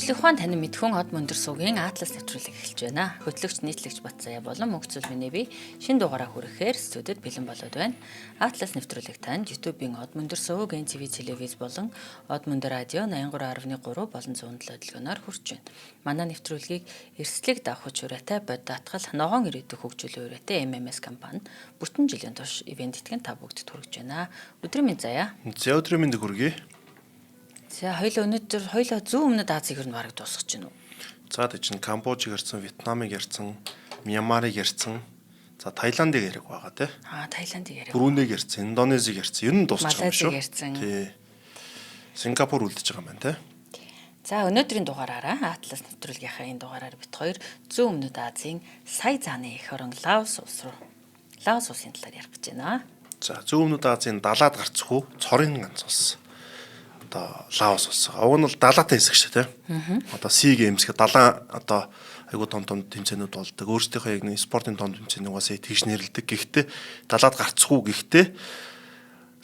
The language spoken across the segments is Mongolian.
Шинжлэх ухаан танин мэдхүн хот мөндөр сувгийн Атлас нэвтрүүлэг эхэлж байна. Хөтлөгч нийтлэгч Батцаяа болон мөнгөцөл миний би шинэ дугаараа хүрэхээр студид бэлэн болоод байна. Атлас нэвтрүүлэг танд YouTube-ийн хот мөндөр сувг, NTV телевиз болон хот мөндөр радио 83.3 болон 107 хөтөлбөрөөр хүрч байна. Манай нэвтрүүлгийг эрсдлэг давхаж хүрээтэй боддаатгал ногоон ирээдүйг хөгжүүлэх хүрээтэй MMS компани бүтэн жилийн турш ивент итгэн та бүгд хүргэж байна. Өдрийн мэнд заяа. За өдрийн мэнд хүргэе. За хоёлоо зүүн өмнөд Азийг ер нь бараг дуусгаж байна уу? За тийч Камбожийг ярьсан, Вьетнамыг ярьсан, Мьянмарыг ярьсан. За Таиландыг ярих байгаа тий. Таиландыг ярих. Брунейг ярьсан, Индонезийг ярьсан. Ер нь дуусчих юм шүү. Ярьсан. Тий. Сингапур үлдэж байгаа юм байна тий. За өнөөдрийн дугаараараа Атлас нэвтрүүлгийнхаа энэ дугаараар бит хоёр зүүн өмнөд Азийн сая зааны эх орон Лаос улсын талаар ярих гэж байна. За зүүн өмнөд Азийн далаад гарцгүй цорын ганц улс. Одоо Лаос улс. Уг нь бол далаатай хэсэг шүү тий. Одоо Sea Games гэх далаа одоо айгуу том тэмцээнүүд болдог. Өөрсдийнхөө яг нэг спортын том тэмцээний угаасаа тэгш нэрлэдэг. Гэхдээ далаад гарцгүй гэхдээ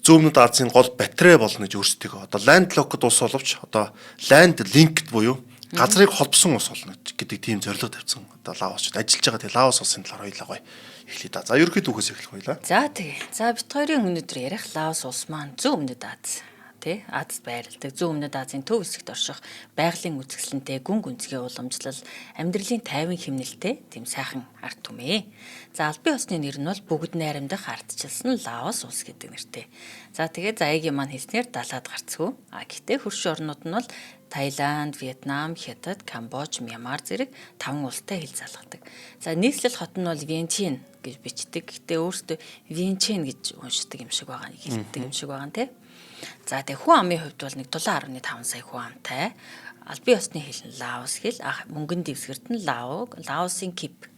зүүн өмнөд Азийн гол батарей болно гэж өөрсдөө одоо landlocked улс боловч одоо land linked буюу газрыг холбосон улс болно гэдэг тийм зорилго тавьсан. Одоо Лаосчд ажиллаж байгаа. Тэгээ Лаос улсын талаар хоёлаа гоё эхлэе да. За ерөөхдөө үхээс эхлэх хоёлаа. За тэгээ. За бит хоёрын өнөөдөр ярих Лаос улс маань зүүн өмнөд Аз Азад байрладаг зүүн өмнөд Азийн төв хэсэгт орших байгалийн үзэсгэлэнтэй гүн гүнзгий уламжлал амьдралын тайван хэмнэлтэй тийм сайхан ард түмээ. За албан ёсны нэр нь бол бүгд найрамдах ардчилсан Лаос улс гэдэг нэртэй. За тэгээд заяагийн маань хэлснээр далаад гарцгүй. Гэхдээ хөрш орнууд нь бол Таиланд, Вьетнам, Хятад, Камбож, Мьянмар зэрэг 5 улстай хил залгадаг. За нийслэл хот нь бол Вьентин гэж бичдэг. Гэхдээ өөрөөсөө Вьенчэн гэж уншдаг юм шиг байгаа, хэлдэг юм шиг байгаа нэ. За тэгээ хүн амын хувьд бол 7.5 сая хүн амтай. Албан ёсны хэл нь Лаос хэл, мөнгөн дэвсгэрт нь Лаосын кип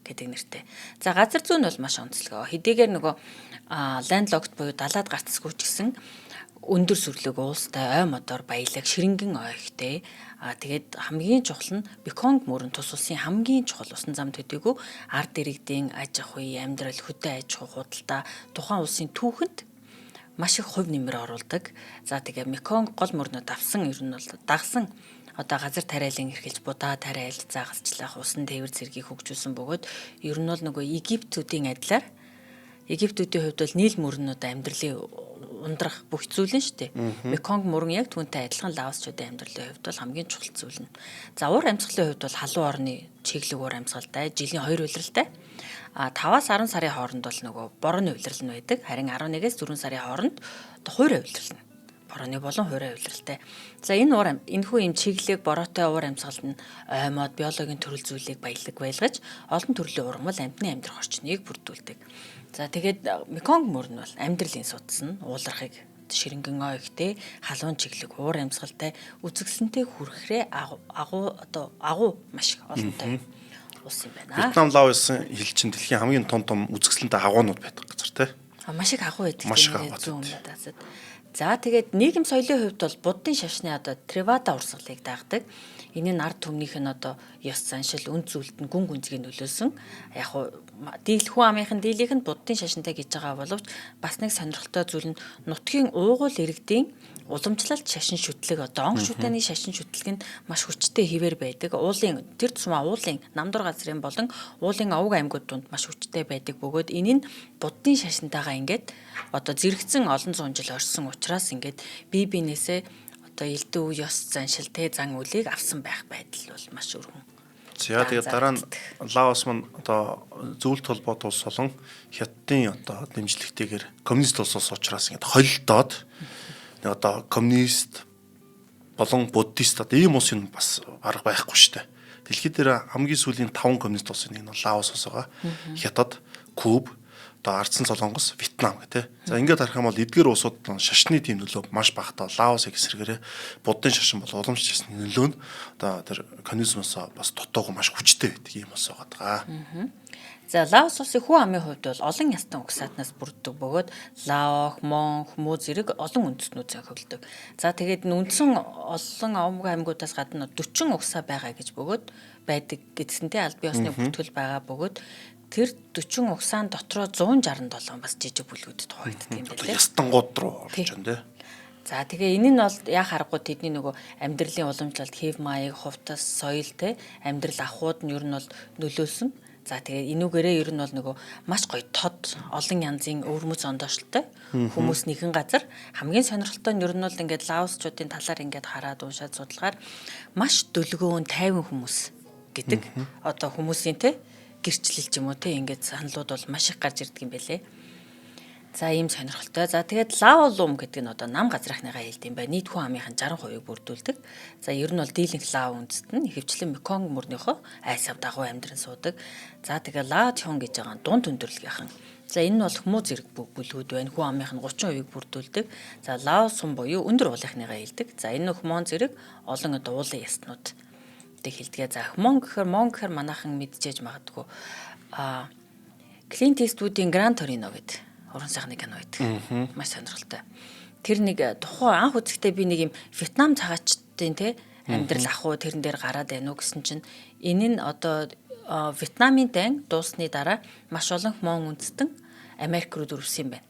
гэдэг нэртэй. За газар зүйн бол маш онцлог. Хэдийгээр нөгөө landlocked буюу далаад гарцсгүй ч гэсэн өндөр сүрлэг уулстай ой модоор баялаг ширэнгэн ойхтэй. Тэгээд хамгийн чухал нь Меконг мөрөн тус улсын хамгийн чухал усан зам төдийгүй ард иргэдийн аж ахуй, амьдрал, хөдөө аж ахуй худалдаа тухайн улсын түүхэнд маш их хувь нэмэр оруулдаг. За тэгээ Меконг гол мөрнөд авсан ер нь бол дагсан одоо газар тариалан эрхэлж будаа тариалж загасчлах усан тээвэр зэргийг хөгжүүлсэн бөгөөд ер нь бол нөгөө Египтүүдийн адилаар Египтүүдийн хувьд бол нийл мөрнүүд амьдралын ундрах бүх зүйл нь шүү дээ. Меконг мөрөн яг түүнтэй адилхан Лаосчуудын амьдралын хувьд бол хамгийн чухал зүйл нь. За уур амьсгалын хувьд бол халуун орны чиглэг уур амьсгалтай, жилийн 2 улиралтай. 5-аас 10 сарын хооронд бол нөгөө борооны улирал нь байдаг. Харин 11-ээс 4 сарын хооронд хуурай улирал нь. Борооны болон хуурай улиралтай. За энэхүү юм чиглэг бороотой уур амьсгал нь оймоод биологийн төрөл зүйлийг байлгаж олон төрлийн ургамал амьтны амьдрах орчныг бүрдүүлдэг. За тэгээд Меконг мөрөн бол амьдралын судас нь уулархыг ширэнгэн ойгтэй халуун чиглэг уур амьсгалтай үзэсгэлэнтэй хүрхрээ агуу маш их олонтой улс юм байна. Вьетнам, Лаосын хил чинь дэлхийн хамгийн том үзэсгэлэнтэй агуунууд байдаг газар тий. Маш их агуу байдаг зүүн өмнөд Азад. За тэгээд нийгэм соёлын хувьд бол буддын шашны одоо Тревада урсгалыг дагдаг. Энэ нь ард түмнийх нь одоо ёс заншил, үнд зүйлд нь гүн гүнзгий нөлөөлсөн. Яг хүн амынхын дийлийнх нь буддын шашинтай гэж байгаа боловч бас нэг сонирхолтой зүйл нь нутгийн уугуул иргэдийн уламжлалт шашин шүтлэг одоо онх шүтээний шашин шүтлэг нь маш хүчтэй хэвээр байдаг. Уулын тэр тусмаа уулын намдур газрын болон уулын овог аймагуд донд маш хүчтэй байдаг бөгөөд энэ нь буддын шашинтайгаа ингээд одоо зэрэгцэн олон зуун жил орсон учраас ингээд бие биенээсээ одоо элдв ёс заншил зан үлийг авсан байх байдал бол маш өргөн. За тэгээд дараа нь Лаос маань одоо зөвлөлт холбоот улс болон Хятадын одоо дэмжлэгтэйгээр коммунист улс учраас ингээд холилдоод одоо коммунист болон буддист одоо ийм улс юм бас арга байхгүй шүү дээ. Дэлхийд дээр хамгийн сүүлийн 5 коммунист улсын нэг нь Лаос улс байгаа. Хятад, Куб, одоо Ардсан Солонгос, Вьетнам гэх тээ. За ингээд харах юм бол эдгээр улсууд шашны тийм нөлөө маш багтаа. Лаосыг эсрэгээрээ буддын шашин бол уламж шашны нөлөө нь одоо тэр коммунизмоос бас дутуугүй маш хүчтэй байдаг юм улс байгаа. За Лаос улсын хүн амын хувьд бол олон ястан угсаатнаас бүрддэг бөгөөд Лаох, Мон, Хмүү зэрэг олон үндэстнүүд зохиолдог. За тэгээд үндсэн олон овог аймагуудаас гадна 40 угсаа байгаа гэж бөгөөд байдаг гэдсэнтэй албан ёсны бүртгэл байгаа бөгөөд тэр 40 угсаан дотроо 167 бас жижиг бүлгүүдэд хуваагддаг юм байна. Ястангууд руу орж байна тий. За тэгээ энэ нь бол яг харахгүй тэдний нөгөө амьдралын уламжлалт, хэв маяг, хувцас, соёл те амьдрал ахуйд нь ер нь бол нөлөөлсөн. За тэгээ энүүгээрээ ер нь бол нөгөө маш гоё тод олон янзын өвөрмөц ондоошлтой хүмүүс нэгэн газар хамгийн сонирхолтой нь ер нь бол ингээд лаосчуудын талаар ингээд хараад уншаад судалгаар маш дөлгөөн тайван хүмүүс гэдэг. Одоо хүмүүсийн те гэрчлэл ч юм уу те ингээд саналууд бол маш их гарч ирдэг юм байлээ. За ийм сонирхолтой. За тэгээд Лаолум гэдэг нь одоо нам газрынхныгаа хэлдэг юм байна. Нийт хүн амынхын 60% бүрдүүлдэг. За ер нь бол дийлэнх Лао үндэст нь ихэвчлэн Меконг мөрнийхөө айсав дагуу амьдран суудаг. За тэгээд Лаочхон гэж байгаа дунд өндөрлөгийнхэн. За энэ нь бол хүмүү зэрэг бүлгүүд байна. Хүн амынхын 30% бүрдүүлдэг. За Лао сум буюу өндөр уулынхныгаа хэлдэг. За энэ нь хүмүүн зэрэг олон одоо уулын ястнууд гэдэг хэлдэг. За Монг гэхээр манайхан мэдчихэж магадгүй. Клинт Иствудын Гран Торино гэдэг уран сайхны кино байдаг. Маш сонирхолтой. Тэр нэг тухайн анх үзэхдээ би нэг юм Вьетнам цагаачдын те амьдрал ахуй тэрэн дээр гараад байна уу гэсэн чинь энэ нь одоо Вьетнамын дайн дуусны дараа маш олон Хмон үндэстэн Америк руу дөрвсөн юм байна.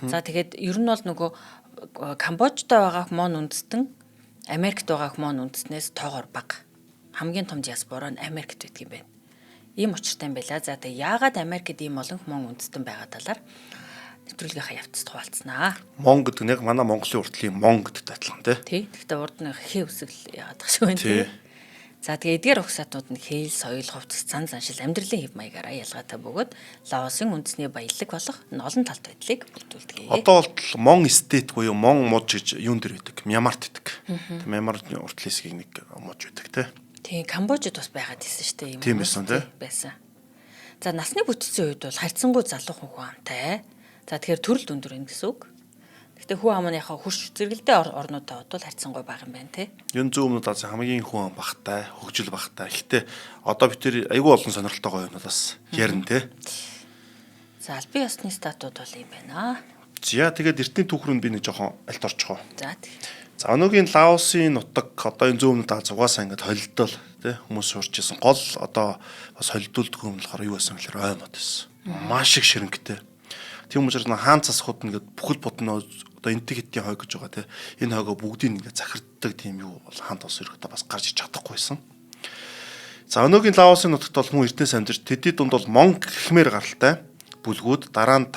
За тэгээд ер нь бол нөгөө Камбожтой байгаа Хмон үндэстэн Америкт байгаа Хмон үндэстнээс тоогоор бага. Хамгийн том диаспора нь Америкт байдаг юм байна. Ийм учиртай юм байла. За тэгээд яагаад Америкт ийм олон Хмон үндэстэн байгаа талаар нэвтрүүлгийнхаа явцад хуваалцсанаа. Мон гэдэг нь яг манай Монголын уртлын мон гэдэгтэй адилхан тий. Гэхдээ урд нь хээ үсгэл яагаад тах шиг байна тий. За тэгээ эдгээр угсаатууд нь хэл, соёл, хувцас, цан заншил, амьдралын хэв маягаараа ялгаатай бөгөөд Лаосын үндэсний баялаг болох олон талт байдлыг бүрдүүлдэг. Одоо бол мон эстет буюу мон муж гэж юун дээр байдаг. Мьянмарт байдаг. Мьянмарын уртлын хэсгийг нэг муж байдаг тий. Тийм Камбожид бас байгаад байсан шүү дээ. Тийм байсан тий. Байсан. За насны бүтцийн үед бол харьцангуй залуу хүн амтай. За тэгэхээр төрөл өндөр юм гэсэн үг. Гэхдээ хүн амныхаа хурш зэрэгэлдээ орнуудаа бодвол харьцангуй бага юм байна те. Ер нь зүүн өмнөд Азийн хамгийн хүн ам багтай, хөгжил багтай. Гэхдээ одоо бид тэр айгүй олон сонирхолтой юмнууд бас ярина те. За албан ёсны статууд бол юм байна. За тэгээд эртний түүхрүүнд би нэг жоохон альт орчих уу. За. За өнөөгийн Лаосын нутаг одоо энэ зүүн өмнөд Аз угаасаа ингээд холилдол те хүмүүс суурчсэн гол одоо бас холилдуулдаг юм болохоор юу байсан гэхээр ой мод байсан. Маш их ширэнгтэй. Тийм учраас хаан цас хот нэгэд бүхэл бодно одоо энтэг хэдийн хойг гэж байгаа те энэ хойгоо бүгдийг ингээд захирддаг тийм юу бол хаан тос өргөдөө бас гарч иж чадахгүйсэн. За өнөөгийн Лаосын нутагт бол хүн эрдэнэс амьдарч тэдний дунд бол Монг гихмээр гаралтай бүлгүүд дараа нь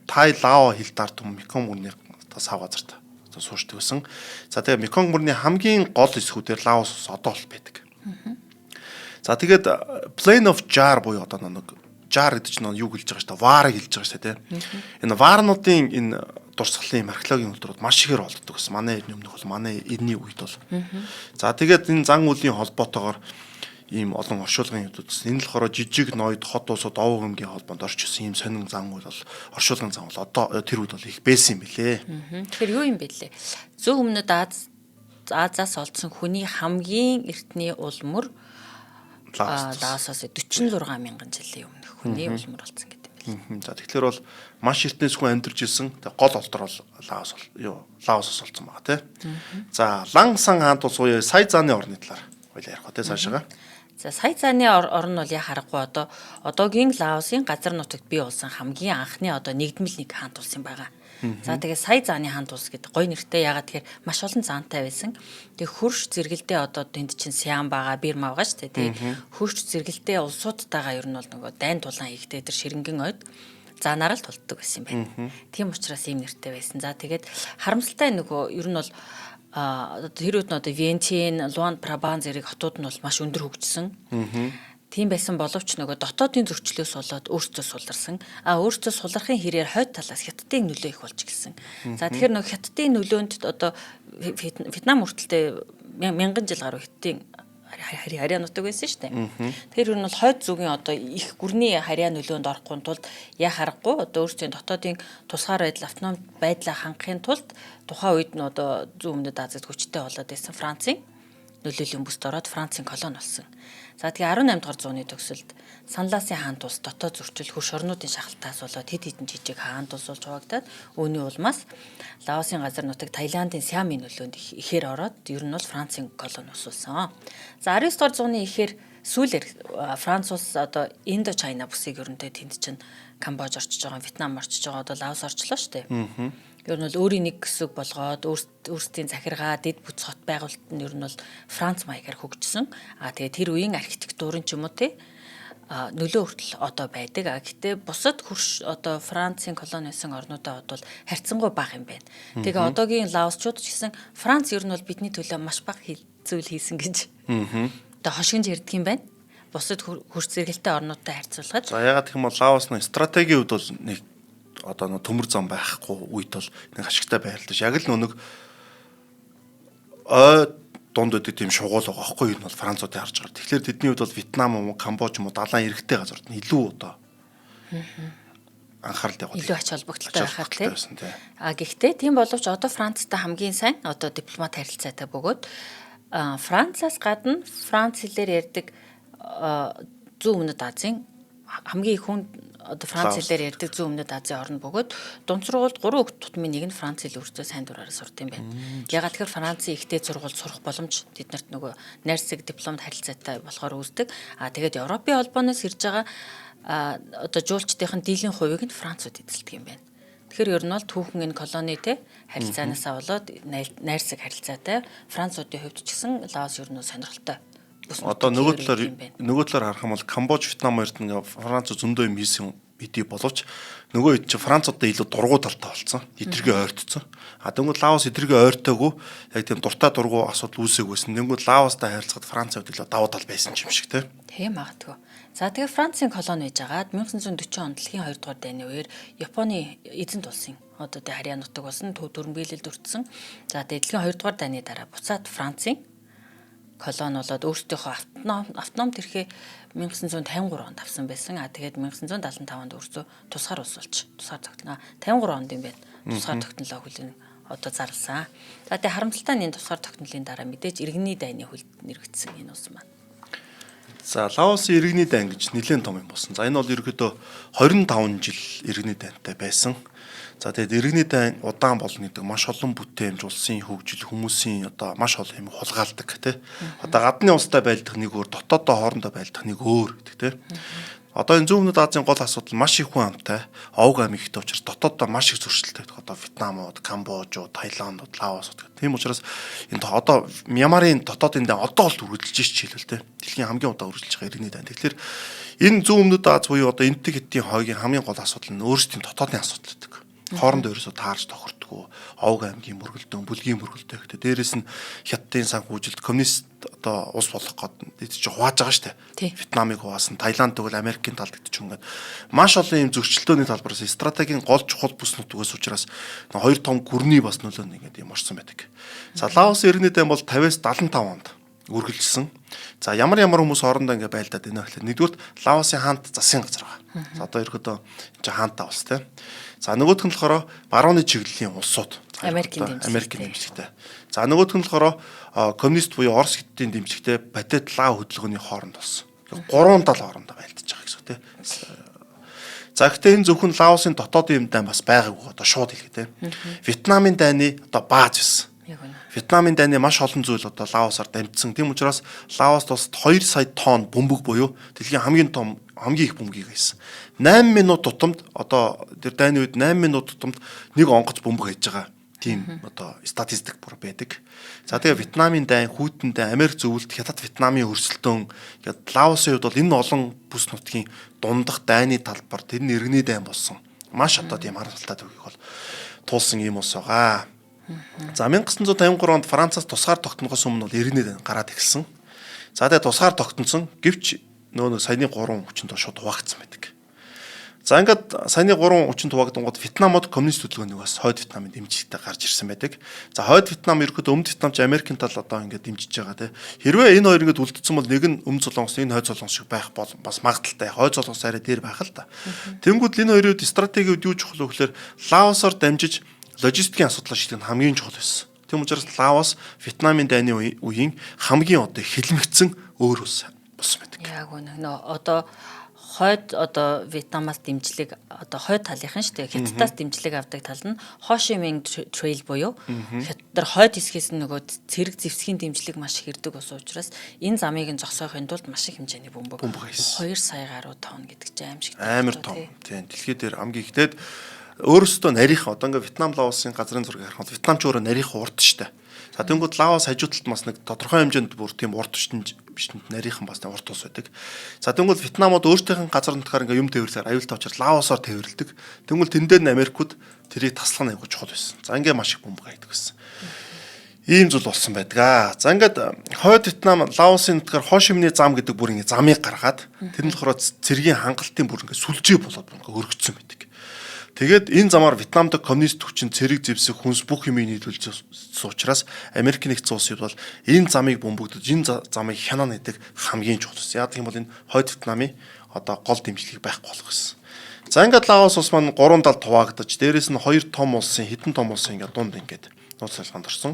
Тай Лао хил дард том Меконг мөрний сав газарт одоо суурьдаг байсан. За тэгээ Меконг мөрний хамгийн гол эсхүүдээр Лаос одоо бол байдаг. За тэгээд Plain of Jar буюу одоо нэг жар гэдэг чинь юу хэлж байгаа шүү дээ. Ваарыг хэлж байгаа шүү дээ. Энэ ваарнуудын энэ дурсгалын археологийн үйлдвэрүүд маш ихээр олддог гэсэн. Манай эртний өмнөх бол манай эртний үед бол. За тэгээд энэ зан үлийн холбоотойгоор ийм олон оршуулгын юмнуудс энэ л болохоор жижиг ноёд хот усууд овог өмгийн холбоонд орч ирсэн ийм сонин зан үйл бол оршуулгын зан бол одоо тэр үед бол их байсан юм билээ. Тэгэхээр юу юм бэ лээ? Зүүн өмнөд Азаас олдсон хүний хамгийн эртний улмөр Лаосоос 46 мянган жилийн өмнөх хүний улмөр болсон гэдэг юм байна. За тэгэхээр бол маш эртнээс хүн амьдарч ирсэн. Гол олдор бол Лаосоос олдсон байгаа тийм. За Лан Сан хаант улс уу сая зааны орны талаар хоёул ярих уу тийм цаашаа. За сая зааны орн бол яа харахгүй одоогийн Лаосын газар нутагт бий болсон хамгийн анхны одоо нэгдмэл нэг хаант улс юм байгаа. За тэгээ сая зааны хаант улс гэдэг гоё нэртэй ягаад тэгэхээр маш олон заантай байсан. Тэгээ хөрш зэрэгэлдээ одоо тэнд чинь Сиам байгаа, Бирма байгаа шүү дээ. Тэгээ хөрш зэрэгэлдээ улсуудтайгаа ер нь бол нөгөө дайн тулаан хийхдээ тэр ширэнгэн ойд заанаар л тулддаг байсан юм байна. Тийм учраас ийм нэртэй байсан. За тэгээд харамсалтай нөгөө ер нь бол тэр үед нь одоо Вьентин, Луан Прабан зэрэг хотууд нь бол маш өндөр хөгжсөн. Тийм байсан боловч нөгөө дотоодын зөрчлөөс болоод өөрсдөө суларсан. Өөрсдөө сулрахын хэрээр хойд талаас Хятадын нөлөө их болж гисэн. За тэгэхээр нөгөө Хятадын нөлөөнд одоо Вьетнам хүртэлтэй мянган жил гаруй Хятадын харьяа нутаг байсан шүү дээ. Тэр нь бол хойд зүгийн одоо их гүрний харьяа нөлөөнд орохгүй тулд яа харахгүй одоо өөрсдийн дотоодын тусгаар байдал автономи байдлаа хангахын тулд тухайн үед нь одоо зүүн өмнөд Азид хүчтэй болоод байсан Францын нөлөөлийн бүст ороод Францын колони болсон. За тэгээ 18 дугаар зууны төгсөлд Санласын хаант улс дотоод зөрчил хөрш орнуудын шахалтаас болоод хэд хэдэн жижиг хаант улс болж хуваагдаад үүний улмаас Лаосын газар нутаг Таиландын Сиамын нөлөөнд ихээр ороод ер нь бол Францын колони усулсан. За 19 дугаар зууны ихээр сүүлээр Франц улс одоо Индо Чайна бүсийг ерөнтэй тэнд чинь Камбож орчиж байгаа, Вьетнам орчиж байгаа, одоо Лаос орчлоо шүү дээ. Ер нь бол өөрийн нэг хэсэг болгоод өөрсдийн захиргаа дэд бүц хот байгуулалт нь ер нь бол Франц маягаар хөгжсөн. Тэгээ тэр үеийн архитектурын ч юм уу тий нөлөө хүртэл одоо байдаг. Гэхдээ бусад хөрш одоо Францын колони байсан орнуудаа бодвол харьцангуй бага юм байна. Тэгээ одоогийн лаосчууд ч гэсэн Франц ер нь бол бидний төлөө маш бага зүйл хийсэн гэж. Одоо хошигнж ярьдаг юм байна. Бусад хөрш зэрэгэлтэй орнуудтай харьцуулахад. За ягаад гэх юм бол Лаосны стратегийн хувьд бол нэг одоо нэг төмөр зам байхгүй үед бол нэг ашигтай байрлаж. Яг л нэг дунд өдөд тийм шугуул байгаа байхгүй юу нь бол Француудыг харж байгаа. Тэгэхээр тэдний хувьд бол Вьетнам юм уу, Камбож юм уу, далайн эрэгтэй газарт нь илүү одоо анхаарал тавиад илүү ач холбогдолтой байхаар тийм. Гэхдээ тийм боловч одоо Францтай хамгийн сайн одоо дипломат харилцаатай бөгөөд Францаас гадна Франц хэлээр ярьдаг зүүн өмнөд Азийн хамгийн их хүн одоо Франц хэлээр ярьдаг зүүн өмнөд Азийн орн бөгөөд дунд сургуульд 3 хүүхэд тутмын нэг нь Франц хэл өөртөө сайн дураараа сурд юм байна. Ягаад тэгэхээр Францын ихтэй сургуульд сурах боломж тэднэрт нөгөө найрсаг дипломт харилцаатай болохоор үүсдэг. Тэгээд Европын холбооноос ирж байгаа одоо жуулчдын дийлэн хувийг нь Францууд эзэлдэг юм байна. Тэгэхээр ер нь бол түүхэн энэ колонитэй харилцаанаасаа болоод найрсаг харилцаатай Француудын хувьд ч гэсэн Лаос ер нь сонирхолтой. Одоо нөгөө талаар харах юм бол Камбож, Вьетнам хоёрт нь Франц зөндөө юм хийсэн мэдээ боловч нөгөө хэд чи Француудаа илүү дургу талтай болсон. Эдэргээ ойртцсон. Тэнгүүд Лаос эдэргээ ойртоогүй яг тийм дуртай дургу асуудал үүсээгүйсэн. Тэнгүүд Лаостай харилцахад Францын хувьд илүү давуу тал байсан юм шиг те. Тийм магадгүй. За тэгээ Францын колони байжгаад 1940 он дэлхийн 2 дугаар дайны үеэр Японы эзэнт улсын одоо тэ харьяа нутаг болсон төв дүрмгийлэлд өртсөн. За тэгээ дэлхийн 2 дугаар дайны дараа буцаад Францын колони болоод өөрсдийнхөө автоном тэрхээ 1953 онд авсан байсан. Тэгээд 1975 онд өөрсдөө тусгаар улс болж тусгаар тогтноо 53 онд юм байна. Тусгаар тогтнолоо хүлээн одоо зарласан. За тэгээд харамсалтай нь энэ тусгаар тогтнолын дараа мэдээж иргэний дайны хүлд нэрвэгдсэн энэ улс маань. За Лаосын иргэний дайн гэж нэлээд том юм болсон. За энэ бол ерөөдөө 25 жил иргэний дайнтай байсан. За тэгээд иргэний дайн удаан болно гэдэг маш олон бүтээмж улсын хөгжил хүмүүсийн одоо маш олон юм хулгайлдаг тий. Одоо гадны улстай байлдах нэг өөр, дотооддоо хоорондоо байлдах нэг өөр гэдэг тий. Одоо энэ зүүн өмнөд Азийн гол асуудал маш их хүн амтай, овг ам ихтэй учраас дотооддоо маш их зөрчилтэй байдаг. Одоо Вьетнамууд, Камбожууд, Таиландууд, Лаосууд гэх. Тийм учраас энэ одоо Мьянмарын дотоодын дайн одоо л үргэлжилж жишээлбэл тий. Дэлхийн хамгийн удаан үргэлжилж байгаа иргэний дайн. Тэгэхээр энэ зүүн өмнөд Аз буюу одоо энтэг хэдийн хойгийн хамгийн гол асуудал нь өөрсдийн дотоодын асуудал гэдэг. Хоорондоо ерөөсө таарч тохирдгоо овг аймгийн мөргөлдөөн, бүлгийн мөргөлдөө гэхдээ дээрэс нь Хятадын санхүүжилт коммунист одоо улс болох гээд чи хувааж байгаа шүү дээ. Вьетнамыг хуваасан, Таиланд тэгвэл Америкийн талд гэдэг ч ингээд маш олон юм зөрчилдөөний талбараас стратегийн гол чухал бүс нутгаас учраас хоёр том гүрний бас нөлөө нэгээд юм орсон байдаг. За Лаос иргэний дайн бол 50-аас 75 онд үргэлжилсэн. За ямар хүмүүс хоорондоо ингээд байлдаад байна гэхэл нэгдүгээр Лаосын хаант засгийн газар байгаа. За одоо ерөөдөө энэ хаантаа улс тийм. За нөгөөх нь болохоор барууны чиглэлийн улсууд Америкийн дэмжлэгтэй. За нөгөөх нь болохоор коммунист буюу Орос хятадын дэмжлэгтэй Батет Лао хөдөлгөөний хооронд болсон. Гурван тал хоорондоо байлдаж байгаа гэсэн үг тийм. За гэхдээ энэ зөвхөн Лаосын дотоодын юм дайн бас байгаагүй одоо шууд хэлгээ тийм. Вьетнамын дайны одоо бааз байсан. Вьетнамын дайны маш олон зүйл одоо Лаосаар дамжсан. Тийм учраас Лаост бас 2 сая тонн бөмбөг буюу дэлхийн хамгийн их бөмбөгийг хийсэн. 8 минут тутамд одоо тэр дайны үед 8 минут тутамд нэг онгоц бөмбөг хийж байгаа. Тийм одоо статистик бүр байдаг. За тэгээ Вьетнамын дайн, Хүйтэн дайн, Америк зөвлөлт, Хятад Вьетнамын өрсөлдөөн гэдэг Лаосын хувьд бол энэ олон бүс нутгийн дундах дайны талбар тэр нь иргэний дайн болсон. Маш одоо тийм харамсалтай төгөөг бол туулсан юм уус байгаа. За 1953 онд Францаас тусгаар тогтнохоос өмнө бол иргэний дайн гараад эхэлсэн. За тэгээ тусгаар тогтносон гэвч нөгөө саяны 3 хүчинд шууд хуваагдсан байдаг. За ингээд саяны 3 хүчинд хуваагдангууд Вьетнамд коммунист хөдөлгөөнийг бас хойд Вьетнамын дэмжлэгтэй гарч ирсэн байдаг. За хойд Вьетнам ерөөдөө өмнөд Вьетнамч Америкийн тал одоо ингээд дэмжиж байгаа тий. Хэрвээ энэ хоёр ингээд үлдсэн бол нэг нь өмнө Солонгос, энэ хойд Солонгос шиг байх бол бас магадaltaй. Хойд Солонгос арай дээр байх л та. Тэнгүүд энэ хоёрын стратегиуд юу чухал вэ гэхээр Лаосоор дамжиж логистикийн асуудлаа шийдэх нь хамгийн чухал байсан. Тийм учраас Лаос Вьетнамын дайны үеийн хамгийн одоо хилмигдсэн өөр улс болсон байдаг. Яг үнэ одоо хойд одоо Вьетнамаас дэмжлэг одоо хойд талынхан шүү дээ. Хятадаас дэмжлэг авдаг тал нь Хо Ши Минь трейл буюу хятад хойд хэсгээс нь нөгөө цэрэг зэвсгийн дэмжлэг маш их ирдэг ус учраас энэ замыг нь зогсоохын тулд маш их хэмжээний бөмбөг 2 сая гаруй тонн гэдэг чинь аимшигтай. Амар том. Тийм дэлхий дээр хамгийн ихтэйд өөрөөсөө нарийнхан одоо ингээд Вьетнам Лаосын газрын зургийг харахад Вьетнамч өөрөө нарийнхан урд штэ. За тэнгууд Лаос хажуу талд бас нэг тодорхой хэмжээнд бүр тийм урд биш нарийнхан бас урд ус байдаг. За тэнгууд Вьетнамууд өөртөөхөн газар нутгаар ингээд юм тээвэрлэхээр аюултай учраас Лаосоор тээвэрлдэг. Тэнгууд тэн дээр нь Америкууд тэрийг таслах нь аягүй чухал байсан. За ингээд маш их бомб гайдаг байсан. Ийм зүйл болсон байдаг. За ингээд хойд Вьетнам Лаосын нутгаар Хошимны зам гэдэг бүр ингээд замыг гаргаад тэр нь болохоор цэргийн хангалтын бүр ингээд сүлжээ болоод ингээд өргөцсөн байдаг. Тэгээд энэ замаар Вьетнам дахь коммунист хүчин цэрэг зэвсэх хүнс бүх юмыг нийлүүлсэн учраас Америк нэгдсэн улсууд бол энэ замыг бомбогдож энэ замыг хянана гэдэг хамгийн чухал. Яг тийм бол энэ хойд Вьетнамын одоо гол дэмжлэг байхгүй болох гэсэн. За ингээд Лаос улс маань 3 талд хуваагдаж дээрэс нь 2 том улсын хэдэн том улсын ингээд дунд ингээд нууц салханд орсон.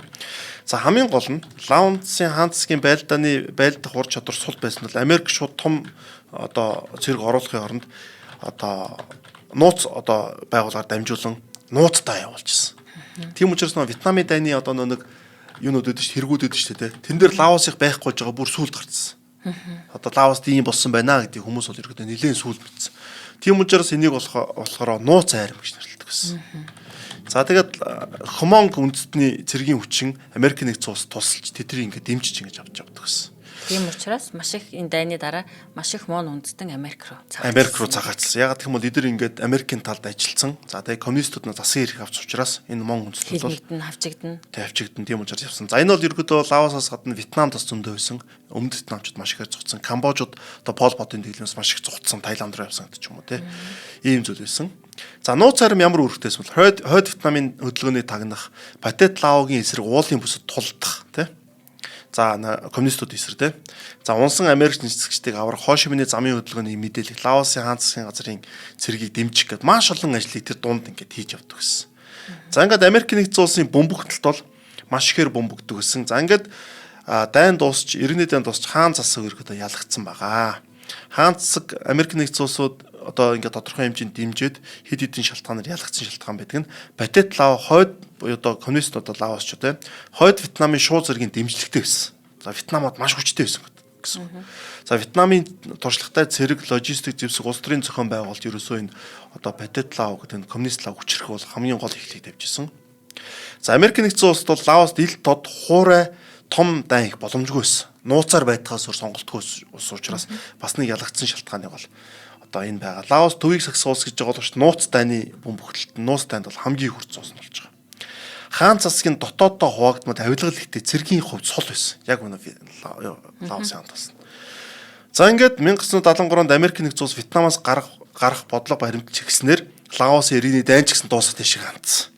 За хамгийн гол нь Лаосын хаан засгийн байлдах ур чадвар сул байсан бол Америк шууд том одоо цэрэг оруулахын оронд одоо нууц одоо байгууллагаар дамжуулан нууцтай явуулчихсан. Тийм учраас нөө Вьетнамын дайны одоо нэг юунууд өгдөө ш хэрэгүүд өгдөө ш тэ. Тэн дээр Лаосыг байхгүй гэж байгаа бүр сүлд гарцсан. Одоо Лаост ийм болсон байна гэдэг хүмүүс бол ерөөдөө нэлээд сүлд битсэн. Тийм учраас энийг болохоор нууц айрам гэж нэрлэдэг гэсэн. За тэгээд Хмонг үндэстний цэргийн хүчин Америк нэгдсэн улс тусалж тэднийг ингээд дэмжиж ингэж авч явдаг гэсэн. Тийм учраас маш их энэ дайны дараа маш их мон үндэстэн Америк руу цагаацсан. Ягаад гэх юм бол эдгээр ингээд Америкийн талд ажилласан. За тэгээд коммунистууд нь засгийн эрх авч учраас энэ мон үндэстнүүд бол хавчигдана. Тийм учраас явсан. За энэ бол ерөөдөө Лаосоос гадна Вьетнам тас зөндөө байсан. Өмнөд Вьетнамчууд маш ихээр зугцсан. Камбожууд одоо Пол Потын дэглэмээс маш их зугцсан. Таиланд руу явсан гэдэг ч юм уу те. Ийм зүйл байсан. За нууц харим ямар үүрэгтэйс бол хойд Вьетнамын хөдөлгөөний тагнах Патет Лаогийн эсрэг уулын бүсэд тулдах те. За коммунистууд эсрэг те. За унсан Америк нэгдсэгчдийг аврах Хошимны замын хөдөлгөөний мэдээлэл Лаосын хаан засгийн газрын цэргийг дэмжих гэд маш олон ажлыг тэр дунд ингээд хийж явдаг гэсэн. За ингээд Америк нэгдсэн улсын бомбогдолт бол маш ихээр бомбогддог гэсэн. За ингээд дайн дуусч, иргэний дайн дуусч хаан засаг ерөөдөө ялагдсан байгаа. Хаан засаг Америк нэгдсэн улсууд одоо ингээд тодорхой хэмжээнд дэмжиж хэд хэдэн шалтгаанаар ялагдсан шалтгаан байдаг нь Патет Лао хойд одоо коммунист одоо Лаос ч тийм хойд Вьетнамын шууд зэргийн дэмжлэгтэй байсан. За Вьетнамд маш хүчтэй байсан гэсэн. За Вьетнамын туршлагатай цэрэг логистик зэвсэг улс төрийн зохион байгуулалт ерөөсөө энэ одоо Патет Лао гэдэг коммунист Лао хүчрэх бол хамгийн гол эхлэлийг тавьжсэн. За Америк нэгдсэн улсад бол Лаост ил тод хуурай том дай их боломжгүй байсан. Нууцаар байтгаас өөр сонголтгүй ус учраас бас нэг ялагдсан шалтгааны бол одоо энэ байгаа. Лаос төвийг сагсан улс гэж байгаа учраас нууц дайны бөмбөгдөлт нууц дайнд бол хамгийн хүрц ус нь болж байгаа. Хаан засгийн дотооддоо хуваагдмал авилгал ихтэй цэргийн хувьд сул байсан. Яг үнэ Лаосын хаан тас. За ингээд 1973 онд Америк нэгдсэн улс Вьетнамаас гарах бодлого баримтж гиснээр Лаосын иргэний дайн ч гэсэн дуусах тийшээ хандсан.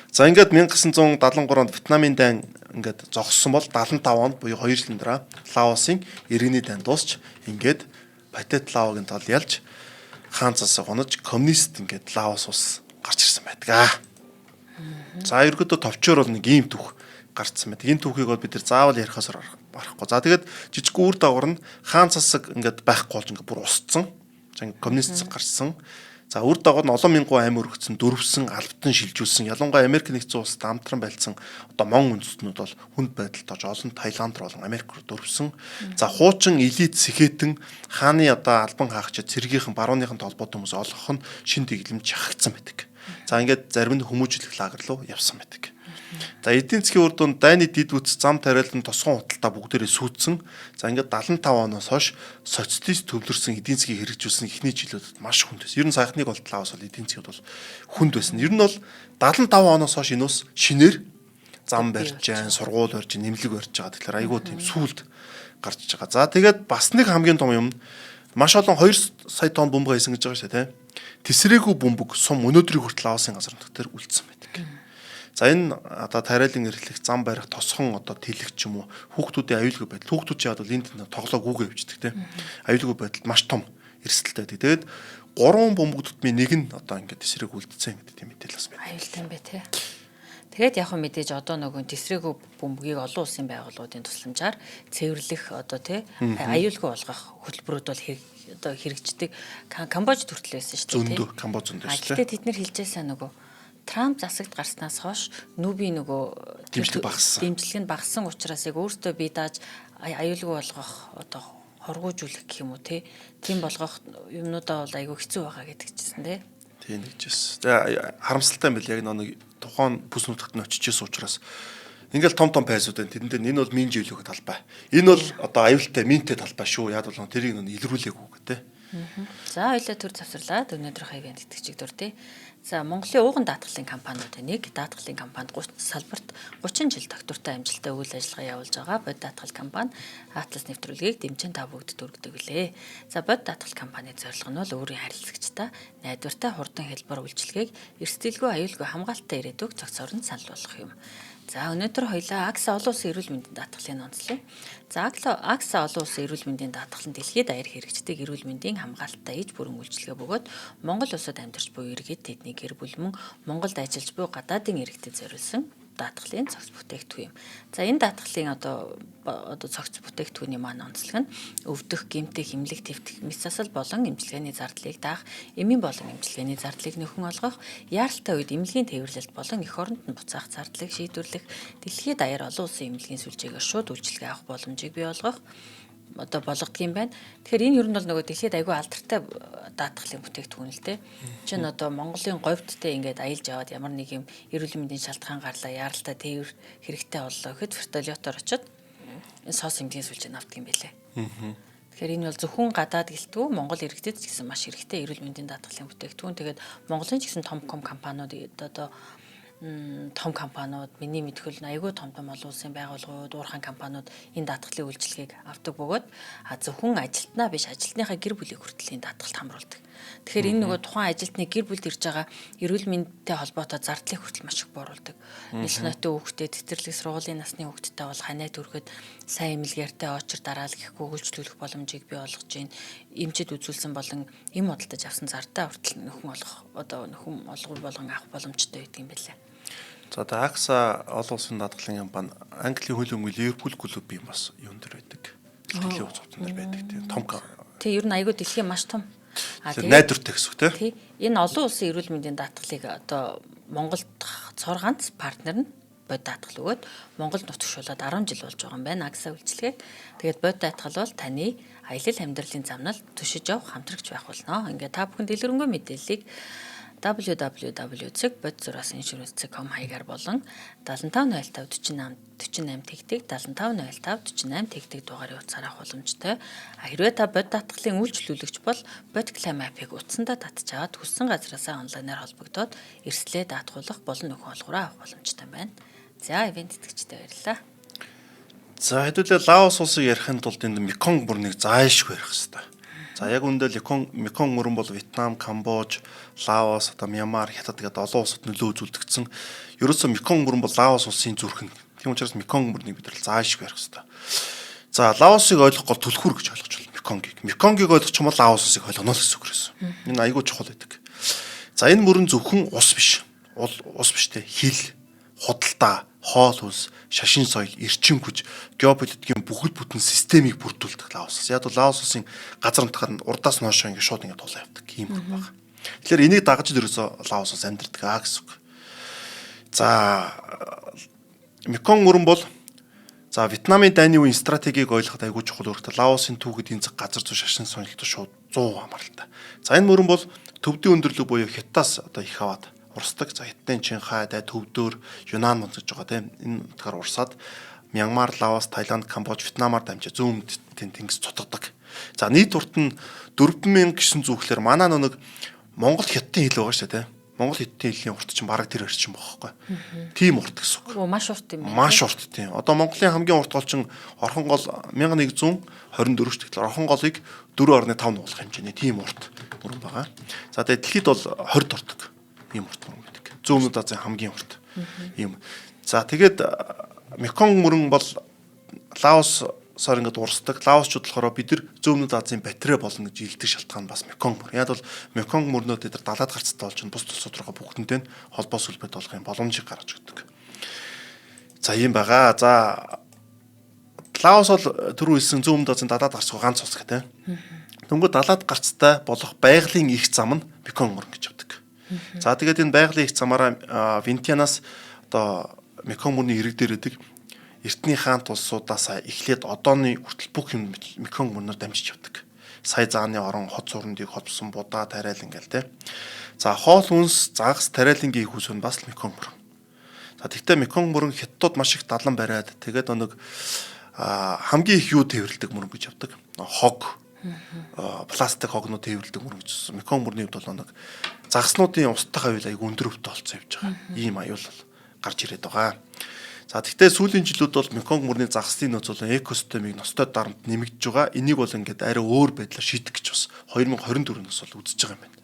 За ингээд 1973 онд Вьетнамын дайн ингээд зогссон бол 75 онд буюу 2 жилийн дараа Лаосын иргэний дайн дуусч ингээд Патет Лаогийн тал ялж хаан засаг хонож коммунист ингээд Лаос улс гарч ирсэн байдаг. За ерөөдөө товчоор бол нэг ийм түүх гарцсан байдаг. Энэ түүхийг бол бид нар заавал ярихаас барахгүй. За тэгээд жижиг үр дагавар нь хаан засаг ингээд байхгүй болж ингээд бүр устсан. За ингээд коммунист гарчсан. За үр дагавар нь олон мянган аймаг өргөцсөн, дөрвсөн, албатан шилжүүлсэн. Ялангуяа Америк нэгдсэн улсад амтран байлцсан одоо мон үндэстнүүд бол хүнд байдалд орж олон Таиланд руу болон Америк руу дөрвсөн. За хуучин элит сэхэтэн хааны одоо албан хаагч цэргийнхэн барууныхан толботой хүмүүс олгох нь шин дэглэмж шахагдсан байдаг. За ингээд зарим нь хүмүүжлэх лагер руу явсан байдаг. За эдийн засгийн үр дүнд дайны дид үтс зам тариалан тосгон худалдаа бүгдээрээ сүйдсэн. За ингээд 75 оноос хойш социалист төвлөрсөн эдийн засгийг хэрэгжүүлсэн эхний жилүүдэд маш хүнд байсан. Ер нь сайхныг бол Лаос бол эдийн засгууд бол хүнд байсан. Ер нь бол 75 оноос хойш энэ ус шинээр зам барьж जैन, сургууль барьж, нэмлэг барьж байгаа. Тэгэхээр айгүй тийм сүулт гарч байгаа. За тэгээд бас нэг хамгийн том юм маш олон 2 сая тонн бөмбөг хийсэн гэж байгаа шүү дээ, тийм. Тесрээгүй бөмбөг сум өнөөдрийн хүртэл Лаосын газар нутгаар үлдсэн байдаг. За энэ одоо тариалан эрхлэх зам барих тосхон одоо тэлэх ч юм уу хүүхдүүдийн аюулгүй байдал. Хүүхдүүд яад бол энд тоглоог үгүй явждаг тийм. Аюулгүй байдал маш том эрсдэлтэй байдаг. Тэгээд 3 бөмбөгдөлтний нэг нь одоо ингээд тесрэг үлдсэн гэдэг тийм мэдээлэл бас байна. Аюултай юм бэ тий. Тэгээд яг хөө мэдээж одоо нөгөө тесрээгүй бөмбөгийг олон улсын байгууллагуудын тусламжаар цэвэрлэх одоо тий аюулгүй болгох хөтөлбөрүүд бол одоо хэрэгждэг. Камбож төртөл байсан шүү дээ тий. Зөндөө Камбож зөндөө шүү дээ. Тэгээд тэд нэр хэлжээсаа нөгөө Трамп засагт гарснаас хойш нүүби нөгөө дэмжлэг нь багассан учраас яг өөртөө бие дааж аюулгүй болгох одоо хоргоожүүлэх гэх юм уу тийм болгох юмнуудаа бол айгүй хэцүү байгаа гэдэг чийсэн тий. Тийм нэгжээс. За харамсалтай юм байл яг нэг тухайн бүс нутагт нь очижсэн учраас ингээл том пайсууд байна. Тэрэндээ энэ бол минь жилүүх талбай. Энэ бол одоо аюултай миньтэй талбай шүү. Яг бол тэрийг нь илрүүлээгүй гэдэг. За хоёлаа төр завсарлаад өнөөдрийнхөө ивент итгэжиг дүр тий. За Монголын ууган даатгалын компаниудын нэг даатгалын компанид салбарт 30 жил доктортой амжилттай үйл ажиллагаа явуулж байгаа бод даатгал компани Atlas нэвтрүүлгийг дэмжин та бүгд дүргдэг билээ. За бод даатгал компанийн зорилго нь бол өөрийн харилцагчдаа найдвартай хурдан хэлбэр үйлчилгээг эрсдэлгүй аюулгүй хамгаалалттай ирээдүг зохицоор нь санал болгох юм. За өнөөдөр хоёлаа AXA олон улсын эрүүл мэндийн даатгалыг онцлоо. За AXA олон улсын эрүүл мэндийн даатгал нь дэлхийд даяар хэрэгждэг эрүүл мэндийн хамгаалалттай иж бүрэн үйлчилгээ бөгөөд Монгол улсад амьдарч буй иргэд тэдний гэр бүл мөн Монголд ажиллаж буй гадаадын иргэдэд зориулсан даатгалын цогц бүтээгдэхүүн юм. За энэ даатгалын одоо цогц бүтээгдэхүүний маань онцлог нь өвдөх, гэмтэх, эмнэлэг твтэх, мэс засал болон эмчилгээний зардлыг даах, эмийн болон эмчилгээний зардлыг нөхөн олгох, яаралтай үед эмнэлгийн тээвэрлэлт болон эх оронд нь буцаах зардлыг шийдвэрлэх, дэлхийд даяар олон улсын эмнэлгийн сүлжээгээр шууд үйлчилгээ авах боломжийг бий болгох одоо болгодог юм байна. Тэгэхээр энэ ер нь бол нөгөө дэлхийд айгүй алдартай даатгалын бүтээгдэхүүн л дээ. Жишээ нь одоо Монголын говьдтэй ингээд аялж аваад ямар нэг юм эрүүл мэндийн шалтгаан гарлаа, яаралтай тээвэр хэрэгтэй боллоо гэхэд вертолетоор очиод энэ сос эмнэлгийн сүлжээг авдаг юм байлээ. Тэгэхээр энэ бол зөвхөн гадаад гэлтгүй Монгол иргэдэд ч гэсэн маш хэрэгтэй эрүүл мэндийн даатгалын бүтээгдэхүүн. Тэгээд Монголын ч гэсэн том компаниуд одоо том компаниуд миний мэдхүүл айгүй том олон улсын байгууллагууд, уурхайн компаниуд энэ даатгалын үйлчилгээг авдаг бөгөөд зөвхөн ажилтнаа биш ажилтныхаа гэр бүлийг хүртэл энэ даатгалд хамруулдаг. Тэгэхээр энэ нөгөө тухайн ажилтны гэр бүлд ирж байгаа эрүүл мэндтэй холбоотой зардлыг хүртэл маш их бууруулдаг. Нэлт нойттой хүүхдэд цэцэрлэг сургуулийн насны хүүхдэдтэй бол ханаа түрхэд сайн эмнэлгээртэй очир дараал гэхгүй үйлчлүүлэх боломжийг бий болгож байна. Эмчэд үзүүлсэн болон эм худалдаж авсан зардаа хүртэл нөхөн олгор болгон авах боломжтой байдаг юм байна. За AXA олон улсын даатгалын компани Английн хөлбөмбөг Liverpool клуб юм бас юун дээр байдаг. Дэлхийн уцаатан дээр байдаг тийм том. Тий, ер нь айгүй дэлхийн маш том. Найдвартай гэсэн үг тий. Энэ олон улсын эрүүл мэндийн даатгалыг одоо Монголд цор ганц партнер нь бод даатгал өгөөд Монголд нутагшуулаад 10 жил болж байгаа юм байна AXA үйлчилгээг. Тэгээд бод даатгал бол таны аялал амьдралын замнал түшиж явах хамтрагч байх болно. Ингээд та бүхэн дэлгэрэнгүй мэдээллийг www.bod-insurance.com хаягаар болон 750548 тэгтэг 750548 тэгтэг дугаарыг утсаар авах боломжтой. Хэрвээ та бод даатгалын үйлчлүүлэгч бол бод клейм апыг утсандаа татж аваад хүссэн газараасаа онлайнаар холбогдоод эрсдлээ даатгуулах болон нөхөн олгороо авах боломжтой байна. За, ивент итгэгчтэй баярлалаа. За, хэдүүлээ Лаос улсыг ярихын тулд энэ Меконг мөрнийг заашгүй ярих хэрэгтэй. За яг үндэ Меконг мөрөн бол Вьетнам, Камбож, Лаос, одоо Мьянмар, Хятад гэдэг олон улсад нөлөө үзүүлдэгцэн. Ерөөсөө Меконг мөрөн бол Лаос улсын зүрхэн. Тийм учраас Меконг мөрнийг бид нар заашгүй ярих хэрэгтэй. За Лаосыг ойлгох гол түлхүүр гэж ойлгож байна Меконгийг. Меконгийг ойлгох юм бол Лаос улсыг ойлгоно л гэсэн үг гэсэн. Энэ айгүй чухал байдаг. За энэ мөрөн зөвхөн ус биш. Ус биш те хил, худалдаа, хоол хүнс, шашин соёл, эрчим хүч, геополитикийн бүхэл бүтэн системийг бүрдүүлдэг Лаос. Яг бол Лаос улсын газар нутгаар нь урдаас ноошоо ингэ шууд ингэ тулаа явдаг юм байна. Тэгэхээр энийг дагаж ерөөсөө Лаос улс амьдардаг гэсэн үг. За Меконг мөрөн бол за Вьетнамын дайны үеийн стратегийг ойлгоход айгүй чухал үүрэгтэй. Лаосын түүхэд энэ газар зүй шашин соёлтой шууд 100% хамааралтай. За энэ мөрөн бол төвдийн өндөрлөг буюу Хятадаас одоо их аваад урсдаг. За Хятадын Чинхай, Төвдөр, Юнан монцож байгаа тийм. Энэ утгаар урсаад Мьянмар, Лаос, Таиланд, Камбож, Вьетнамаар дамжиж зүүн тэнгис цутгадаг. За нийт урт нь 4000 гэсэн зүгхлээр манай нэг Монгол Хятадын хэл байгаа шүү дээ тийм. Монгол Хятадын хэлний урт чинь бараг тэр орчин бохоггүй. Тийм урт гэсэн үг. Маш урт юм байна. Маш урт тийм. Одоо Монголын хамгийн урт гол чинь Орхон гол 1124 шүү дээ. Орхон голыг 4.5 нуулах хэмжээний тийм урт мөрөн байгаа. За тэгээд дэлхийд бол 20-д ордог. Ийм урт мөрөн гэдэг. Зүүн Азийн хамгийн урт юм. За тэгээд Меконг мөрөн бол Лаосоор ингээд урсдаг. Лаосчууд болохоор бид нар Зүүн Азийн батарей болно гэж илдэг шалтгаан бас Меконг мөр. Яг бол Меконг мөрнөө дээр далаад гарцтай болж бус тусууд руугаа бүгдэнтэй холбоо сүлбэт болгох юм боломжийг гаргаж өгдөг. За ийм байгаа. За Лаос бол түрүү хэлсэн Зүүн Азийн далаад гарцгүй ганц улс гэх тийм. Дөнгөж далаад гарцтай болох байгалийн их зам нь Меконг мөрөн гэж авдаг. За тэгээд энэ байгалийн их замаараа Винтианаас одоо Меконг мөрний ирэг дээр байдаг Эртний хаант улсуудаасаа эхлээд одооны хүртэл бүх юм Меконг мөрнөөр дамжиж явдаг. сая зааны орон хот сурандыг холбосон будаа тариал ингээл те. За хоол хүнс загас тариалангийн их үс нь бас Меконг мөрөн. За тэгтээ Меконг мөрөн хятадууд маш их далан бариад тэгээд нэг хамгийн их юу тээвэрлдэг мөрөн гэж явдаг. Хог пластик хогнууд тээвэрлдэг мөрөн гэж. Меконг мөрний хувьд бол нэг загаснуудын устдах аюул аяг өндөр өвтө болцсон явж байгаа. Ийм аюул бол гарч ирээд байгаа. За тэгтээ сүүлийн жилүүд бол Меконг мөрний загаслын нөөцөл экосистемийг ностой дарамт нэмэгдэж байгаа. Энийг бол ингээд арай өөр байдлаар шийдэх гэж бас 2024-өөс бол үзэж байгаа юм байна.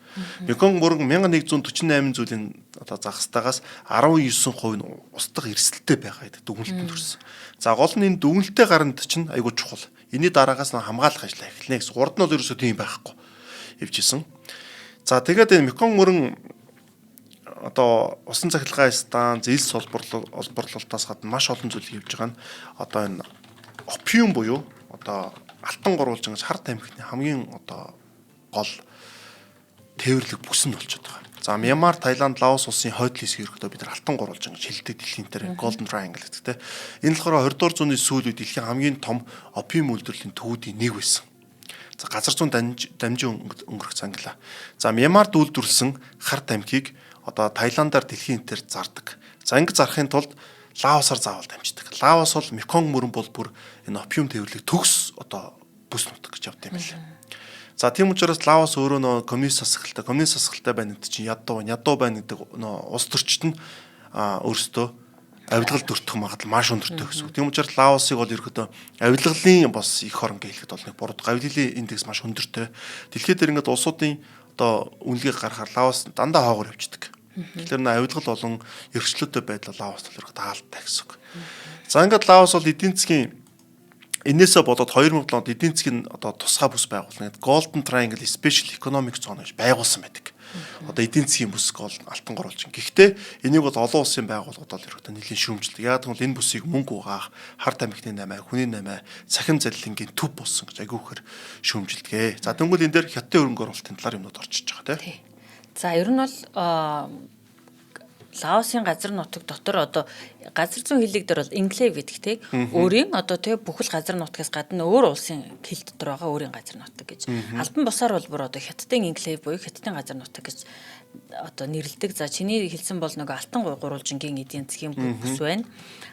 Меконг мөрөн 1148 зүйлийн одоо загастаагаас 19% нь устдах эрсдэлтэй байгаа гэдэг дүгнэлтэнд хүрсэн. За гол нь энэ дүгнэлттэй гаранд чинь айгүй чухал. Энийн дараагаас нь хамгаалах ажил эхэлнэ гэсэн. Урд нь бол ерөөсөө тийм байхгүй явжсэн. За тэгээд энэ Меконг мөрөн одоо усан цахилгаан станц, зээл олборлолтоос гадна маш олон зүйл хийж байгаа нь одоо энэ опиум буюу одоо алтан гурвуулж байгаа хар тамхины хамгийн одоо гол тээвэрлэг бүс нь болчиход байгаа. За Мьянмар, Таиланд, Лаос улсын хойд хэсгийг ерөөхдөө бид нар алтан гурвуулж байгаа шилдэг дэлхийн дээр Golden Triangle гэдэг те. Энэ болохоор 20 дугаар зууны сүүлүүд дэлхийн хамгийн том опиум үйлдвэрлэлийн төвүүдийн нэг байсан. За газар зүүн дамжин өнгөрөх цангалаа. За Мьянмард үйлдвэрлэсэн хар тамхиг одоо Таиландаар дэлхийн дээр зардаг. За ингэ зарахын тулд Лаосаар заавал дамждаг. Лаос бол Меконг мөрөн бол бүр энэ опиум тээвэрлэг төгс одоо бүс нутаг гэж явд юм байна. За тийм учраас Лаос өөрөө нөө коммунист сасгалтай байна гэдэг чинь ядуу байна гэдэг нөө улс төрчид нь өөрсдөө авилгал дөртөх магадлал маш өндөртэй гэсэн. Тийм учраас Лаосыг бол ерөөдөө авилгалын бас их орон гэж хэлэхэд бол нэг буруу. Авилгалын индекс маш өндөртэй. Дэлхийд дээр ингээд улсуудын одоо үнэлгийг гаргахаар Лаос дандаа хоогоор явждаг. Тэгэхээр нэ авилгал болон эрхчлөөтэй байдал Лаос бол ерөөдөө таалтай гэсэн. За ингээд Лаос бол эдийн засгийн энээсээ болоод 2000 онд эдийн засгийн одоо тусгай бүс байгуулна. Golden Triangle Special Economic Zone гэж байгуулсан байдаг. Одоо эдийн засгийн бүс гол алтан гурвалж. Гэхдээ энийг бол олон улсын байгууллагууд бол ерөөдөө нэлийн шүүмжилдэг. Яг тэгвэл энэ бүсийг мөнгө угаах, хар тамхины намаа, хүний намаа, цахим залилангийн төв болсон гэж агиухэр шүүмжилдэг. За тэгвэл энэ дээр хятадын хөрөнгө оруулалтын талаар юмнууд орчиж байгаа тийм. За ер нь бол Лаосын газар нутаг дотор одоо газар зүүн хилэг дээр бол энклав гэдэг те өөрийн одоо те бүхэл газар нутгаас гадна өөр улсын хил дотор байгаа өөрийн газар нутаг гэж. Албан бусаар бол бүр одоо хятадын энклав буюу хятадын газар нутаг гэж одоо нэрлэдэг. За чиний хэлсэн бол нөгөө алтан гурвуулжингийн эдийн засгийн бүс байна.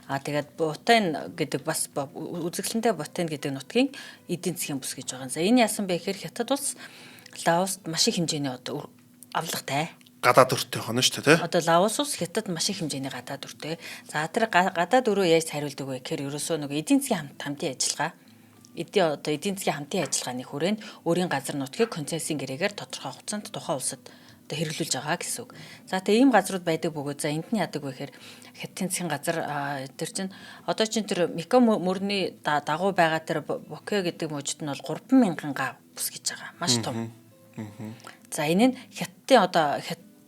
Тэгээд Бутан гэдэг бас үзэсгэлэнтэй Бутан гэдэг нутгийн эдийн засгийн бүс гэж байгаа. За энэ яасан бэ гэхээр Хятад улс Лаост маш их хэмжээний одоо авлагатай гадаад өртөө хоноо шүү дээ тий. Одоо Лаос улс Хятад маш их хэмжээний гадаад өртөө. За тэр гадаад өрөө яаж хариулдаг вэ гэхээр ерөөсөө нөгөө эдийн засгийн хамтын ажиллагаа эдийн засгийн хамтын ажиллагааны хүрээнд өөрийн газар нутгийг концессийн гэрээгээр тодорхой хугацаанд тухайн улсад одоо хэрэглүүлж байгаа гэсэн үг. За тэгээ ийм газрууд байдаг бөгөөд за энд нь яадаг вэ гэхээр Хятадын засгийн газар тэр чинь одоо чинь тэр Меконг мөрний дагуу байгаа тэр Боке гэдэг мужид нь бол 3,000 га бүс гэж байгаа. Маш том. За энэ нь Хятадын одоо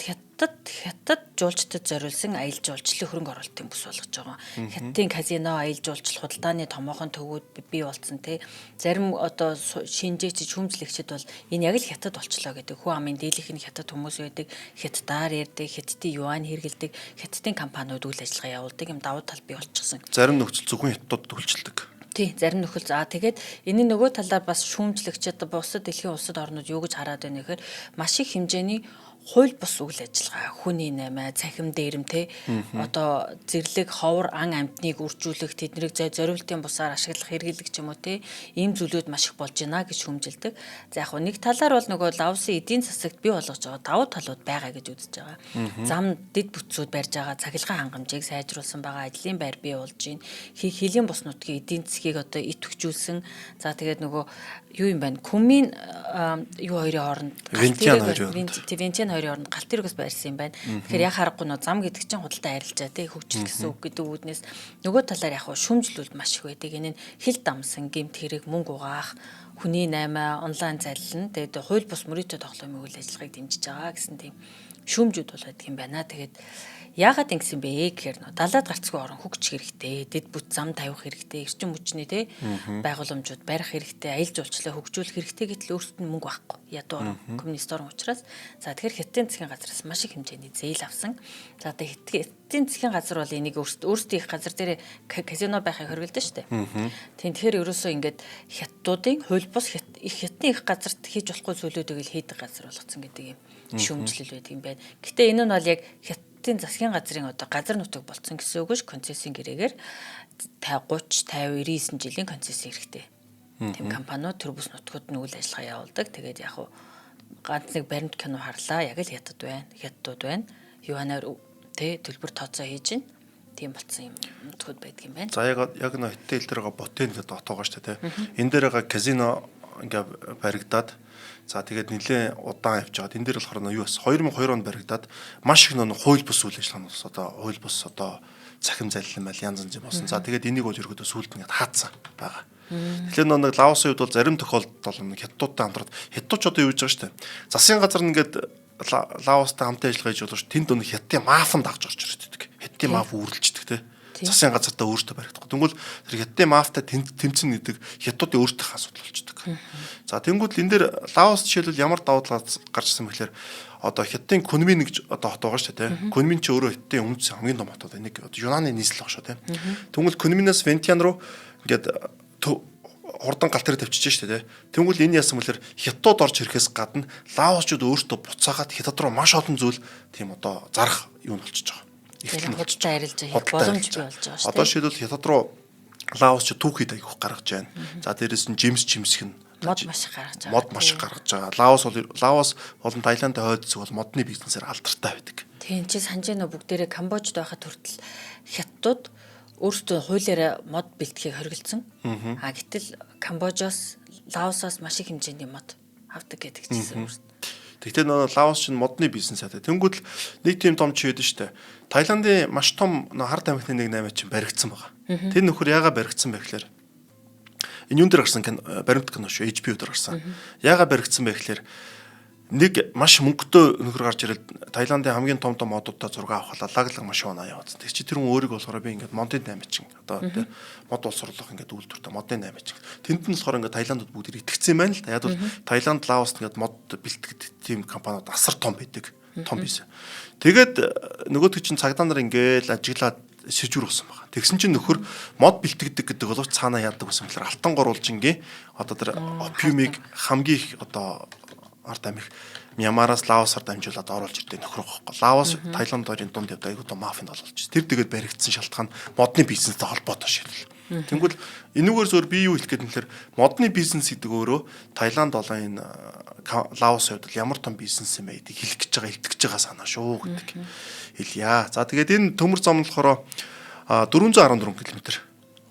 Хятад жуулчдад зориулсан аялал жуулчлалын хөрөнгө оруулалтын бүс болгож байгаа. Хятадын казино, аялал жуулчлал, худалдааны томоохон төвүүд бий болсон тий. Зарим одоо шинжээч хүмжлэгчд бол энэ яг л Хятад болчлоо гэдэг. Хүн амын дийлэх нь Хятад хүмүүс байдаг. Хятадаар ярьдаг, Хятадын юань хэрэгэлдэг, Хятадын компаниуд үйл ажиллагаа явуулдаг юм давуу тал бий болчихсон. Зарим нөхцөл зөвхөн Хятадд төлжилдэг. Тий, зарим нөхөл. За тэгээд энэ нөгөө талаар бас шүүмжлэгчд бусад дэлхийн улсад орнууд юу гэж хараад байна гэхээр маш их хэмжээний хууль бус үйл ажиллагаа, хүний намаа, цахим дээрэм те одоо зэрлэг ховор ан амьтныг үржүүлэх, тэднийг зориултын бусаар ашиглах, хэрэглэх ч юм уу те ийм зүйлүүд маш их болж байна гэж хүмжилдэг. За яг нэг талаар бол нөгөө Лаосын эдийн засагт бий болгож байгаа давуу талууд байгаа гэж үзэж байгаа. Зам дэд бүтцүүд барьж байгаа, цахилгаан хангамжийг сайжруулсан байгаа, ажлын байр бий болж байна. Хэлийн бус нутгийн эдийн засгийг одоо ит өгчүүлсэн. За тэгээд нөгөө юу юм байна? Күмийн юу хоёрын хооронд Вентиан хоёрын хооронд галт тэрэгс байрсан юм байна. Тэгэхээр яг харахгүй нөө зам гэдэг чинь худалдаа арилжаа тий хөгжил гэсэн үг гэдэг үүднээс нөгөө талаар яг шүүмжлүүд маш их байдаг. Энэ нь хил дамсан гэмт хэрэг мөнгө угаах, хүний наймаа, онлайн залилна. Тэгээд хууль бус мөрөөдөө тоглоомын үйл ажиллагааг дэмжиж байгаа гэсэн тийм шүүмжүүд бол байдаг юм байна. Тэгээд яагаад ингэсэн бэ гэхээр далаад гарцгүй орон хөгжих хэрэгтэй, дэд бүт зам тавих хэрэгтэй, эрчим хүчний те байгууламжууд барих хэрэгтэй, аялал жуулчлалаа хөгжүүлэх хэрэгтэй гэтэл өөрсдөд нь мөнгө авахгүй. Ядуу орон коммунист орон учраас за тэгэхээр Хятадын засгийн газраас маш их хэмжээний зээл авсан. За тэгээд Хятадын засгийн газар бол энийг өөрсдөө их газар дээр казино байхыг хориглосон шүү дээ. Тийм тэгэхээр ерөөсөө ингээд хятадуудын хууль бус хятадын их газарт хийж болохгүй зүйлүүдийг л хийдэг газар болгоцсон гэдэг юм шүүмжлэл байдаг юм байна. Гэтэ энэ нь бол яг хятадын засгийн газрын одоо газар нутаг болцсон гэсэн үг ш концессийн гэрээгээр 30, 50, 99 жилийн концесси хэрэгтэй. Тийм компаниуд төр бүс нутгууд нь үйл ажиллагаа явуулдаг. Тэгээд яг хуу ганц нэг баримт кино харлаа. Яг л хятад байна. Хятадууд байна. Юанаар төлбөр тооцоо хийж гин. Тийм болцсон юм нутгууд байдаг юм байна. За яг нэг хитэл дээр байгаа ботын гэдэг отоогоо шүү дээ. Энэ дээр байгаа казино ингээ баригдаад за тэгээд нэлээд удаан явж байгаа. Энэ дээр болохоор юу бас 2002 онд баригдаад маш их нэг хууль бус үйл ажиллагаа бас одоо хууль бус одоо цахим залилан байл янз янз болсон. За тэгээд энийг бол ерөөдөө сүлд ингээд хаацсан байгаа. Тэгэхээр нэг Лаосын үед бол зарим тохиолдолд нэг хятадуудтай хамтраад хятадч одоо юу гэж байгаа шүү дээ. Засгийн газар нэгээд Лаостай хамтан ажиллаж болж байгаа шүү. Тэнд нэг хятадын мафанд авч орж ирдэг. Хятадын маф үргэлждэг те. Засгийн газартаа өөртөө баригдах. Тэнгүүл тэр хятадын мафтай тэмцэн гэдэг хятадын өөртөө асуудал болчихдог. За тэнгүүл энэ дээр Лаос жишээлбэл ямар давуу тал гарчсан бэ гэхээр одоо хятадын Кунмин гэж одоо хот байгаа шүү дээ. Кунмин ч өөрөө хятадын өмнөд хамгийн том хотод нэг Юнаны нийслэл баг шүү те. Тэнгүүл Кунминаас Вентиан руу ингээд хурдан галт дээр тавьчихж штэ тий. Тэнгүүл энэ яасан бэлэр хятадууд орж ирэхээс гадна лаосчууд өөртөө буцаагаад хятад руу маш олон зүйл тийм одоо зарах юм болчихж байгаа. Ихэнх худалдаа арилж байгаа боломж бий болж байгаа штэ. Одоо шийдвэл хятад руу лаосчууд түүхийд аявих гаргаж байна. За дээрэс нь жимс чимсэх нь мод маш их гаргаж байгаа. Мод маш их гаргаж байгаа. Лаос болон Таиландын хойд зүг бол модны бизнесээр алдартай байдаг. Тийм чи санаж байна уу бүгдээрээ Камбожд байхад хүртэл хятадууд өөртөө хуулиараа мод бэлтгэхийг хориглосон. Гэтэл Камбожоос, Лаосоос маш их хэмжээний мод авдаг гэдэг чийсэн өөрт. Тэгтээ нөгөө Лаос чинь модны бизнес аа. Тэнгүүд нэг тийм том ч байдаг штэ. Таиландын маш том хард амхны 1.8 чинь баригдсан байгаа. Тэр нөхөр яагаад баригдсан бэ гэхээр энэ юун дээр гарсан баримт кино шүү HBO дээр гарсан. Яагаад баригдсан бэ гэхээр нэг маш мөнгөтэй нөхөр гарч ирэл Таиландын хамгийн том модуудаа зураг авахлаа лаглаг машин унаа яваад. Тэг чи тэр хүн өөрийг болохоор би ингээд модын 8 чин одоо тий мод боловсруулах ингээд үйлдвэртэй модын 8 чин. Тэнд нь болохоор ингээд Таиландд бүгд итгэцсэн байна л да. Яг бол Таиланд, Лаост ингээд мод бэлтгэдэг тийм компаниуд асар том байдаг. Том бизнес. Тэгээд нөгөөдөг чин цагдаа нар ингээд ажиглаад сэжүүр болсон байна. Тэгсэн чинь нөхөр мод бэлтгэдэг гэдэг боловч цаанаа яадаг гэсэн мэт алтан гурвалжингийн одоо тэр опиумыг хамгийн их одоо ард амих Мьянмараас Лаосаар дамжуулаад оруулж ирдэг нөхөр байхгүй. Лаос Таиланд хоёрын дунд явдаг айгуу мафинд болж байна. Тэр тэгээд баригдсан шалтгаан модны бизнестэй холбоотой шийдэл. Тэгвэл энүүгээр зөөр би юу хэлэх гээд нэхэр модны бизнес гэдэг өөрөө Таиланд болон энэ Лаос хувьд ямар том бизнес юм бэ гэдгийг хэлэх гэж байгаа, итгэж байгаа санаа шүү гэдэг хэлье. За тэгээд энэ төмөр зам нь болохоор 414 км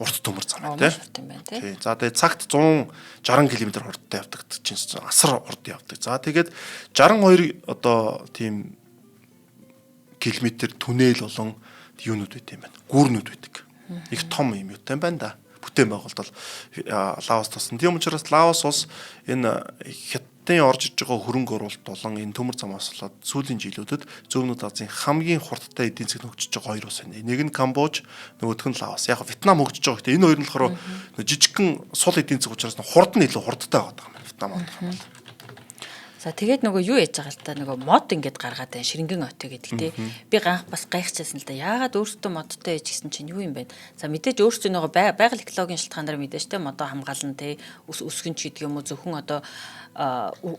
урт төмөр зам тийм. За тэгээд цагт 160 км хурдтай явдаг чинь асар урд явдаг. За тэгээд 62 одоо тийм километр түнэл болон юунууд байт юм байна. Гүүрнүүд байдаг. Их том юм юутай байна да. Бүтээн байгуулалт бол Лаос тусна. Тийм учраас Лаос улс энэ хятадын орж иж байгаа хөрөнгө оруулалт болон энэ төмөр замаас болоод сүүлийн жилүүдэд Зүүнүүд Азийн хамгийн хурдтай эдийн засаг хөгжиж байгаа хоёр улс байна. Нэг нь Камбож, нөгөөх нь Лаос. Яг Вьетнам хөгжиж байгаа. Гэтэ энэ хоёр нь болохоор жижигхэн сул эдийн засаг учраас хурд нь илүү хурдтай байгаа юм байна. Вьетнам байна. За тэгээд нөгөө юу яж байгаа л та нөгөө мод ингээд гаргаад байна ширингийн отё гэдэг те. Би ганх бас гайхчихсан л да. Яагаад өөртөө модтой ээж гэсэн чинь юу юм бэ? За мэдээж өөртөө нөгөө байгаль экологийн шалтгаанаар мэдээж те модоо хамгаална те өсгөн ч гэдэг юм уу зөвхөн одоо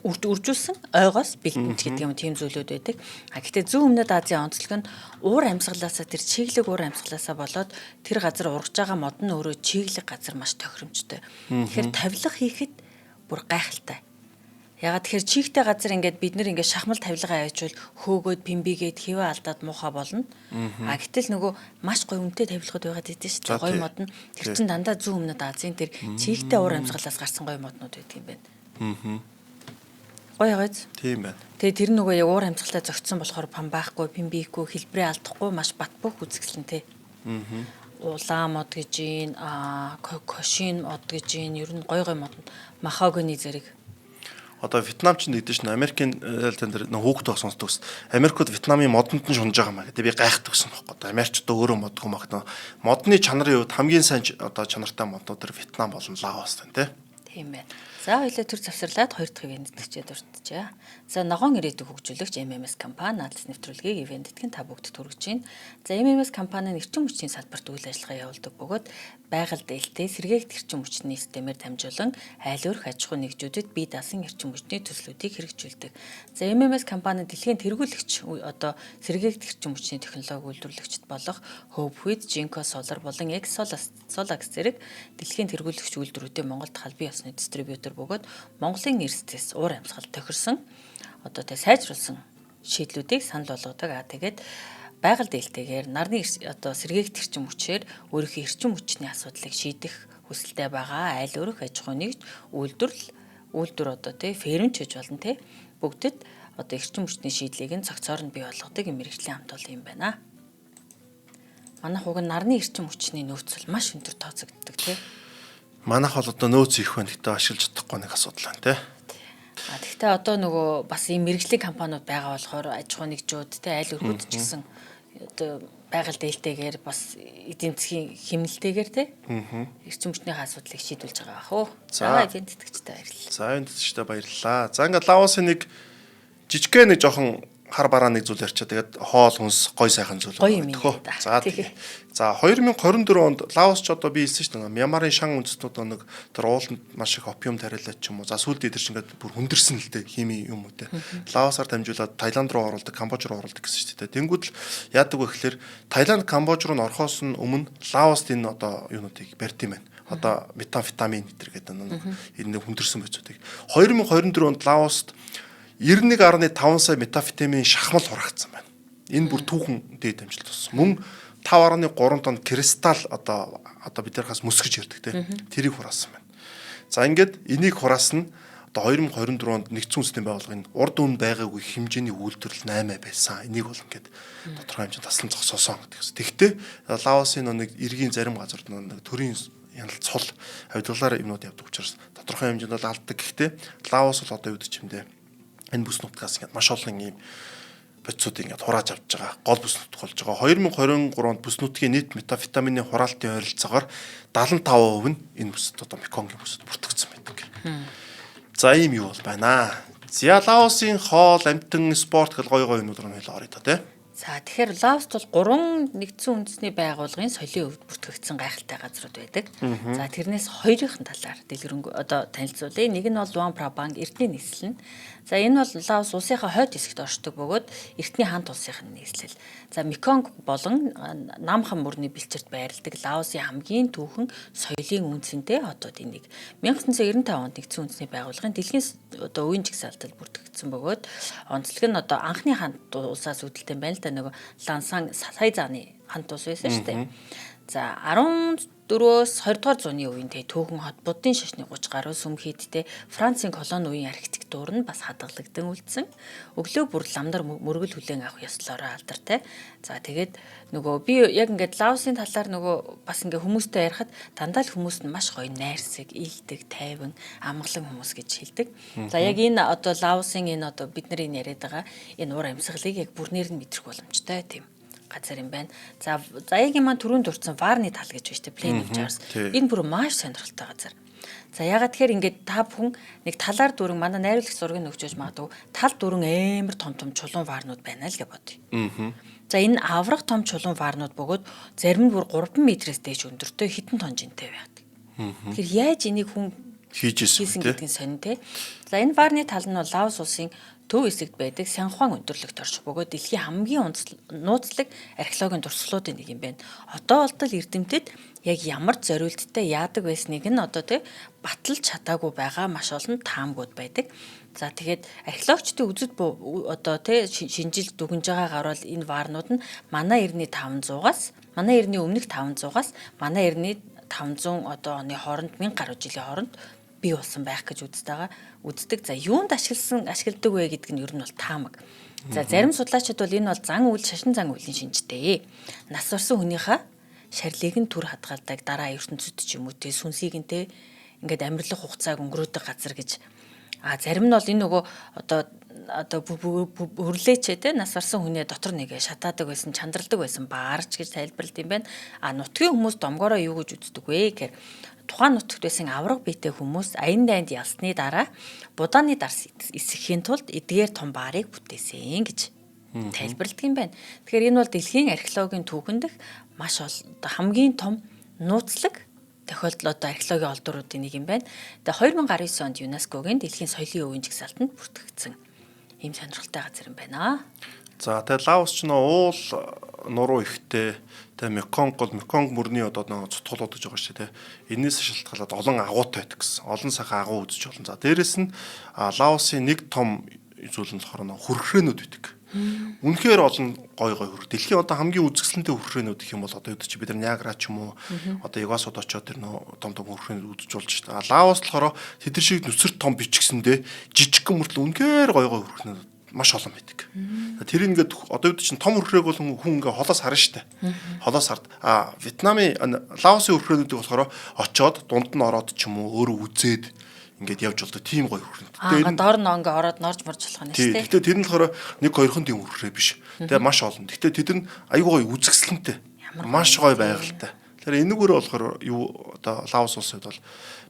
үржүүлсэн ойгоос бэлтэнч гэдэг юм тийм зүйлүүд байдаг. Гэхдээ зүүн өмнөд Азийн онцлог нь уур амьсгалаасаа тэр чиглэг уур амьсгалаасаа болоод тэр газар ургаж байгаа мод нь өөрөө чиглэг газар маш тохиромжтой. Тэгэхээр тавилга хийхэд бүр гайхалтай. Ягаад тэгэхээр чигтэй газар ингээд бид нэр ингээд шахмал тавилгаа авчвал хөөгөөд пимбигээд хивээ алдаад муухай болно. Гэтэл нөгөө маш гоё үнэтэй тавилгууд байгаад идэв шүү дээ. Гоё мод нь тэр чин дандаа зүүн өмнөд Азийн тэр чигтэй уур амьсгалаас гарсан гоё моднууд байдаг юм байна. Гоё гайз. Тийм байна. Тэгээ тэр нөгөө яг уур амьсгалтай зөгцсөн болохоор пам байхгүй, пимбихгүй, хэлбэрээ алдахгүй маш бат бөх үзэсгэлэн тэ. Улаан мод гэж ийн, кошин мод гэж ийн, ер нь гоё мод махогоны зэрэг. Одоо Вьетнам ч нэгдэж шин Америкийн тендер хөөгтэй сонсдог ус. Америкууд Вьетнамын модонд нь шунаж байгаа маа гэдэг би гайхдаг гэсэн байхгүй. Одоо Америкчууд өөрөө модгүй махна. Модны чанарын хувьд хамгийн сайн одоо чанартай моднууд төр Вьетнам болон Лаос байна тий. Тийм байна. За хоёлаа төр завсарлаад хоёр дахь ивент тэтгэжээ дурджээ. За ногоон ирээдүйг хөгжүүлэгч MMS компани наадас нэвтрүүлгийг ивент тэтгэн та бүгд төрөж байна. За MMS компани нь эрчим хүчний салбарт үйл ажиллагаа явуулдаг бөгөөд байгаль дээлтэй сэргээгт эрчим хүчний системээр дамжуулан айл өрх аж ахуй нэгжүүдэд бие даасан эрчим хүчний төслүүдийг хэрэгжүүлдэг. За MMS компани дэлхийн тэргүүлэгч одоо сэргээгт эрчим хүчний технологи үйлдвэрлэгчд болох Hopeweed, Jinko Solar болон Solax зэрэг дэлхийн тэргүүлэгч үйлдвэрүүдийн Монголд халбан ёсны дистрибьютор бөгөөд Монголын эрсдэлс уур амьсгал тохирсон одоо сайжруулсан шийдлүүдийг санал болгодог. Тэгээд байгаль дээлтэйгээр нарны одоо сэргээгт эрчим хүчээр өөрийнхөө эрчим хүчний асуудлыг шийдэх хүсэлтэй байгаа айл өрх аж ахуй нэгж үйлдвэр одоо фермч гэж болно бүгдэд одоо эрчим хүчний шийдлийг нь цогцоор нь бий болгодог юм мэргэжлийн хамт олон юм байна. Манайх уг нарны эрчим хүчний нөөцөл маш өндөр тооцогддог Манайх бол одоо нөөц их байна гэхдээ ашиглаж чадахгүй нэг асуудал байна Тэгэхдээ одоо нөгөө бас ийм мэргэжлийн компаниуд байгаа болохоор аж ахуй нэгжүүд айл өргүүд ч гэсэн одоо байгаль дээлтэйгээр бас эдийн засгийн хэмнэлтэйгээр эрчим хүчний асуудлыг шийдүүлж байгаа бах уу. За ивент тэтгэгчтэй баярлалаа. За ивент тэтгэгчтэй баярлалаа. За ингээд Лаосын нэг жижигхэн нэг жоохон хар бараа нэг зүйл ярьчаа. Тэгээд хоол хүнс гой сайхан зүйл байна. За 2024 онд Лаос ч одоо би хэлсэн шүү дээ. Мьянмарын шан үндэстнүүд нэг тэр ууланд маш их опиум тариалаад ч юм уу. За сүүлд идэр чинь ингээд бүр хүндэрсэн л дээ хими юм уу те. Лаосаар дамжуулаад Таиланд руу оруулдаг, Камбож руу оруулдаг гэсэн шүү дээ. Тэнгүүд л яадаг вэ гэхээр Таиланд, Камбож руу орохоос нь өмнө Лаост энэ одоо юунуудыг барьд юм байна. Одоо метамфетамин гэдэг энэ хүндэрсэн байцуудыг 2024 онд Лаост 91.5 сая метамфетамин шахмал хурагдсан байна. Энэ бүр түүхэн дээд амжилт болсон. Мөн 5.3 тонн кристалл одоо бид нархаас мөсгөж ярддаг тэрийг хураасан байна. За ингээд энийг хураасан нь одоо 2024 онд нэгдсэн үндэсний байгууллагын урд өмнө байгаагүй хэмжээний үйлдвэрлэл 8 байсан. Энийг бол ингээд тодорхой хэмжээнд таслан зогсоосон гэдэг. Тэгэхдээ Лаосын нэг иргэний зарим газарт нэг төрийн яналт цул авидгалаар юмнууд явдаг учраас тодорхой хэмжээнд бол алддаг. Гэхдээ Лаос бол одоо юу гэж юм бэ? Энэ бүс нутгаас ингээд маш олон ийм бодисуудыг ингээд хурааж авч байгаа. Гол бүс нутг болж байгаа. 2023 онд бүс нутгийн нийт метамфетамины хураалтын ойролцоогоор 75% нь энэ бүсд одоо Меконгийн бүсд бүртгэгдсэн байдаг. За ийм юу бол байна. За Лаосын хоол, амтан, спорт гэл гоё юмнууд руу нэлээд орё та тий. За тэгэхээр Лаост бол 3 нэгдсэн үндэсний байгууллагын соёлын өвд бүртгэгдсэн гайхалтай газрууд байдаг. За тэрнээс хоёрын талаар дэлгэрэнгүй одоо танилцуулъя. Нэг нь бол Luang Prabang эртний нийслэл нь. За энэ бол Лаос улсынхаа хойд хэсэгт оршдог бөгөөд эртний хант улсынхын нийслэл. За Меконг болон Намхан мөрний бэлчэрт байрладаг Лаосын хамгийн түүхэн соёлын үнцэнтэй хотуудын нэг. 1995 онд нэгдсэн үндэсний байгууллагын дэлхийн одоо үеийн жагсаалтад бүртгэгдсэн бөгөөд онцлог нь одоо анхны хант улсаас үүдэлтэй байна л да нөгөө Лансан сая зааны хант улс байсан шүү дээ. За 14-өөс 20 дугаар зууны үеийн түүхэн хот буддын шашны 30 гаруй сүм хийдтэй Францын колони үеийн архитектур нь бас хадгалагдсан үлдсэн. Өглөө бүр ламдар мөргөл хүлээн авах ёслолоор алдартай. За тэгээд нөгөө би яг ингээд Лаосын талаар нөгөө бас ингээд хүмүүстэй ярихад дандаа л хүмүүс нь маш гоё найрсаг, ийдэг, тайван, амгалан хүмүүс гэж хэлдэг. За яг энэ одоо Лаосын энэ одоо бид нарын яриад байгаа энэ уур амьсгалыг яг бүрнээр нь мэдрэх боломжтой тийм газар юм байна. За заяагийн маань түрүүнд дурдсан Варны тал гэж байна шүү дээ. Plain of Jars. Энэ бүр маш сонирхолтой газар. За ягаад тэгэхээр ингээд та бүхэн нэг талаар дүрэн манай найруулагч зургийг өгчөөж магадгүй тал дүрэн амар том чулуун варнууд байна л гэж бодъё. За энэ аврах том чулуун варнууд бөгөөд зарим нь бүр 3 метрээс дээш өндөртэй хитэн тонн жинтэй байдаг. Тэгэхээр яаж энийг хүн хийжсэн гэдгийг сонин те. За энэ варны тал нь бол Лаос улсын төв хэсэгт байдаг Сянхуан өндөрлөгт орших бөгөөд дэлхийн хамгийн нууцлаг археологийн дурсгалуудын нэг юм байна. Одоо болтол эрдэмтэд яг ямар зориулттай яадаг байсныг нь одоо баталж чадаагүй байгаа маш олон таамгууд байдаг. За тэгээд археологчдын үзэд одоо шинжилж дүгнж байгаагаар бол энэ варнууд нь манай эртний 500-аас манай эртний өмнөх 500-аас манай эртний 500 одоо оны хооронд 1000 гаруй жилийн хооронд бий болсон байх гэж үздэг. За юунд ашигладаг вэ гэдэг нь ер нь бол таамаг. За зарим судлаачид бол энэ бол зан үйл, шашин зан үйлийн шинжтэй. Нас орсон хүнийхээ шарлыг нь түр хадгалдаг дараа ертөнцид ч юм уу сүнсийг нь ингээд амьдралах хугацааг өнгөрөөдөг газар гэж. А зарим нь бол энэ нөгөө одоо одоо бүрлээч те нас барсан хүнээ дотор нэгэ шатаадаг байсан, чандралдаг байсан баарч гэж тайлбарлалт юм байна. Нутгийн хүмүүс домгороо юу гэж үздэг вэ гэхээр тухайн нутагт байсан авраг биетэй хүмүүс аян дайнд ялсны дараа будааны дарс эсэхийн тулд эдгээр том баарыг бүтээсэн гэж тайлбарладаг юм байна. Тэгэхээр энэ бол дэлхийн археологийн түүхэн дэх маш хамгийн том нууцлаг тохиолдол одоо археологийн олдуруудын нэг юм байна. Тэгээ 2019 онд ЮНЕСКОгийн дэлхийн соёлын өвийн жагсаалтанд бүртгэгдсэн ийм сонирхолтой газар юм байна. За тэгээ Лаос ч нөө уул нуруу ихтэй тэгээ Меконг мөрний одоо нөө цутгуулууд гэж байгаа шүү дээ. Энээс шалтгаалаад олон агуутай байдаг гэсэн. Олон сайхан агуу үзэж болно. За дээрэс нь Лаосын нэг том зүйл нь болохоор хүрхрээнүүд байдаг. Үнэхээр олон гой хүрх. Дэлхийн одоо хамгийн үзэсгэлэнтэй хүрхрээнүүд гэх юм бол одоо үүд чи бид нар Ниагара ч юм уу одоо Ягуасууд очоод тэр нөө том хүрхрээнүүд үзэж болж шүү дээ. Лаос болохоор тэдэр шиг нүцэр том бичгсэндээ жижиг мөртлөө үнэхээр гой хүрхрээнүүд маш олон байдаг. Тэр ингээд одоо үүд чинь том хүрхрээг бол хүн ингээ холоос харна шүү дээ. Холоос хард. Вьетнамын Лаосын хүрхрээнүүдийг болохоор очоод дунд нь ороод ч юм уу өөрөө үзээд ингээд явж болдог тийм гоё хүрхрээнүүд. Доор нь ингээ ороод норж морж болох нь шүү дээ. Гэхдээ тэр нь болохоор нэг хоёрхан тийм хүрхрээ биш. Тэгээ маш олон. Гэхдээ тэд нь аюу гоё үзэсгэлэнтэй. Маш гоё байгальтай. Тэгэхээр энэгээрээ болохоор юу одоо Лаос улсад бол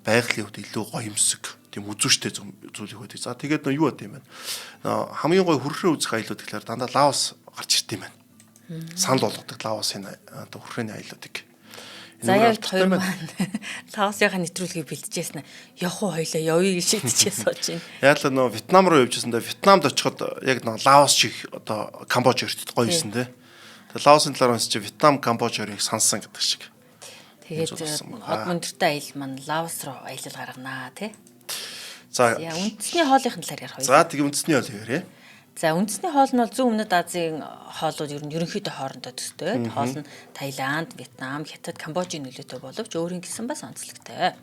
байгалийн хувьд илүү гоё юмсэг тийм үзүүштэй зүйлийг өгдөг. За тэгээд юу бод юм байна. Хамгийн гоё хүрхрээ үзэх аялууд гэхээр дандаа Лаос гарч ирд юм байна. Санал болгодог Лаосын одоо хүрхрээний аялуудыг. За яг хоёр маань Лаосынхаа нэвтрүүлгийг бэлдэжсэн. Явах уу хоёлаа явъя гэж шийдчихээ сууж байна. Яг л нөө Вьетнам руу явжсандаа Вьетнамд очиход яг нөө Лаос шиг одоо Камбож өртөд гоё юусэн те. Тэгээ Лаосын талаар унсч Вьетнам Камбож өрийг сансан гэдэг шиг. Тэгээд од мөндөртэй аялал маань Лаос руу аялал гарганаа тий. За үндэсний хоолойхын талаар ярих. За тэгээ үндэсний хоол ярэ. За үндэсний хоол нь бол Зүүн Өмнөд Азийн хоолууд ер нь ерөнхийдөө хоорондоо төстэй. Хоол нь Таиланд, Вьетнам, Хятад, Камбожийн нөлөөтэй боловч өөрийн гэсэн бас онцлогтой.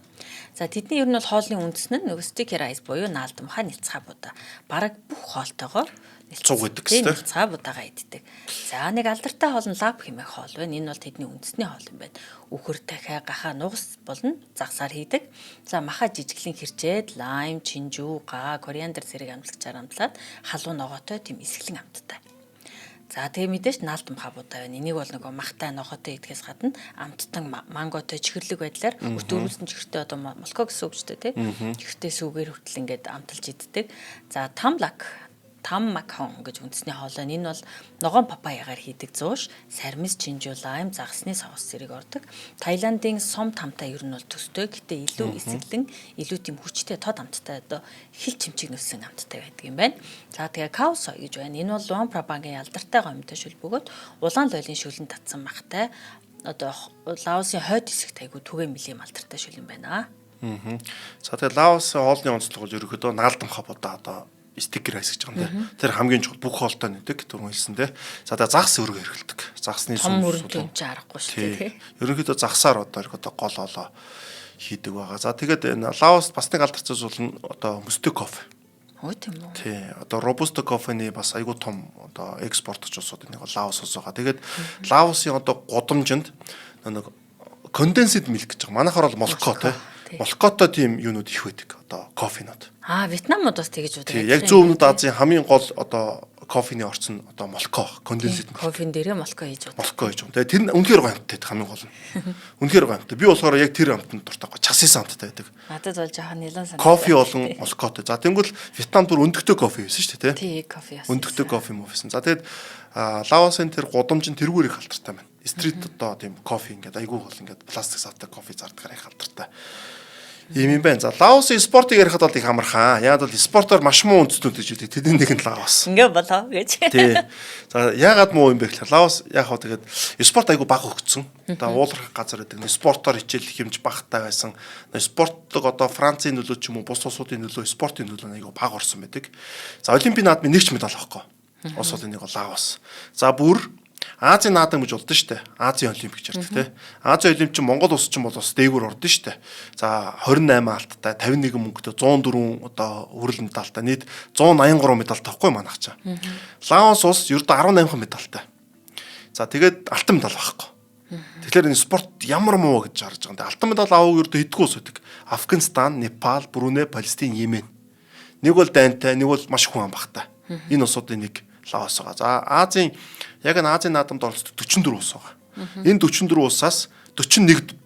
За тэдний ер нь бол хоолны үндэс нь нөгөө sticky rice буюу наалдамхай нэлцгай будаа. Бараг бүх хоолтойгоор цуг гэдэг гэсэн. Нэлцгай будаагаа иддэг. За нэг алдартай хоол нь лап хэмээх хоол байна. Энэ бол тэдний үндэсний хоол юм байна. Үхэр дахиа гахаа нугас болно. Загсаар хийдэг. За маха жижиглэн хэрчээд лайм, чинжүү, га, кориандр зэрэг амтлагчаар амтлаад халуун ногоотой тийм эсгэлэн амттай. За тэгээ мэдээж наалдамхай будаа байна. Энийг бол нөгөө махтай ногоотой идэхээс гадна амттан манготой чихэрлэг байдлаар өртөөрүүлсэн чихэртэй одоо молко гэсэн үг шүү дээ, тий. Чихэртэй сүүгээр хүртэл ингээд амталж иддэг. За там макхон гэж үндэсний хоол байна. Энэ бол ногоон папаягаар хийдэг зууш, сармис, чинжүү, лайм, загсны соус зэрэг ордог. Таиландын сом тамтай ер нь бол төстэй. Гэтэ илүү эсгэлэн, илүү тийм хүчтэй тод амттай одоо хил чимчиг нүсэн амттай байдаг юм байна. За тэгээ као сой гэж байна. Энэ бол Луан Прабангийн алдартай гомтой шүл бөгөөд улаан лойлын шүлэн татсан махтай одоо Лаосын хойд хэсэгт айгу түгээн мөлийн алдартай шүл юм байна. За тэгээ Лаосын хоолны онцлог бол ерөөдөө наалдамхай будаа одоо sticker rice гэж байгаа юм да. Тэр хамгийн чухал бүх хоолтой нэдэг түрүүн хэлсэн те. За тэгээ загс өргө хэрэгэлдэг. Загсны сүм өргөнд аргагүй шүү дээ. Ерөнхийдөө загсаар одоо гол олоо хийдэг байгаа. За тэгээд энэ Лаост бас нэг алдартай зүйл нь одоо мөстө кофе. Хөө тийм үү. Тий. Одоо робусто кофений бас айгүй том одоо экспортч улсууд нэг Лаос улс байгаа. Тэгээд Лаосын одоо гудамжинд нэг конденсед милк гэж байгаа. Манайхаар бол молко те. Молкотой тийм юунууд их байдаг. Одоо кофенууд. Вьетнамд бас тэгэж байдаг. Тий. Яг Зүүн Өмнөд Азийн хамгийн гол одоо кофений орчин одоо молко, конденсед милк. Кофен дээрээ молко хийж байгаа. Молко хийж байгаа. Тэгээд тэр нь үнэхээр гоё амттай хамгийн гол нь. Үнэхээр гоё амттай. Би болохоор яг тэр амтанд дуртай. Часисан амттай байдаг. Надад бол жоохон нэлээд санагдав. Кофе болон молкотой. За тэнгуэл Вьетнам бүр өндөгтэй кофе байсан шүү дээ, тий. Тий, кофе яасан. Өндөгтэй кофе юм байсан. За тэгээд Лаосын тэр гудамжин тэргээр их алдартай байна. Стрит одоо тийм кофе ингээд айгүй бол ингээд пластик савтай кофе зардгаар их алдартай. Ийм юм байна. За Лаосын спортыг ярихад бол их амархан. Яг бол спортоор маш муу үндэстнүүд гэж үүдэг. Тэдний нэг нь Лаос. Ингээ болоо гэж. Тий. За яагаад муу юм бэ гэхээр Лаос яг хаа тэгээд спорт айгүй бага өгцөн. Одоо ууларх газар гэдэг. Спортоор хичээл хэмж багтай байсан. Спортлог одоо Францын нөлөө ч юм уу бус улсуудын нөлөө спортын нөлөө айгүй бага орсон байдаг. За Олимпийн наадмын нэг ч медаль авахгүй. Улс улсын нэг Лаос. За бүр Азийн наадам гэж болдсон шүү дээ. Азийн олимп гэж ярьдаг тийм. Азийн олимп чинь Монгол улс чинь бол бас дээгүүр ордон шүү дээ. За 28 алттай, 51 мөнгөтэй, 104 одоо хүрэл медальтай, нийт 183 медаль тавхгүй манайх чаа. Лаос улс ердөө 18 медальтай. За тэгээд алтан медаль байхгүй. Тэгэхээр энэ спорт ямар муу гэж харж байгаа юм. Алтан медаль авах ердөө хэдгүү ус үүдэг. Афганистан, Непал, Бруней, Палестин, Йемен. Нэг бол дайнтай, нэг бол маш хүн ам багтай. Энэ усуудын нэг Лаос байгаа. За Азийн наадамд оролцдог 44 ус байгаа. Энэ 44 усаас 41-д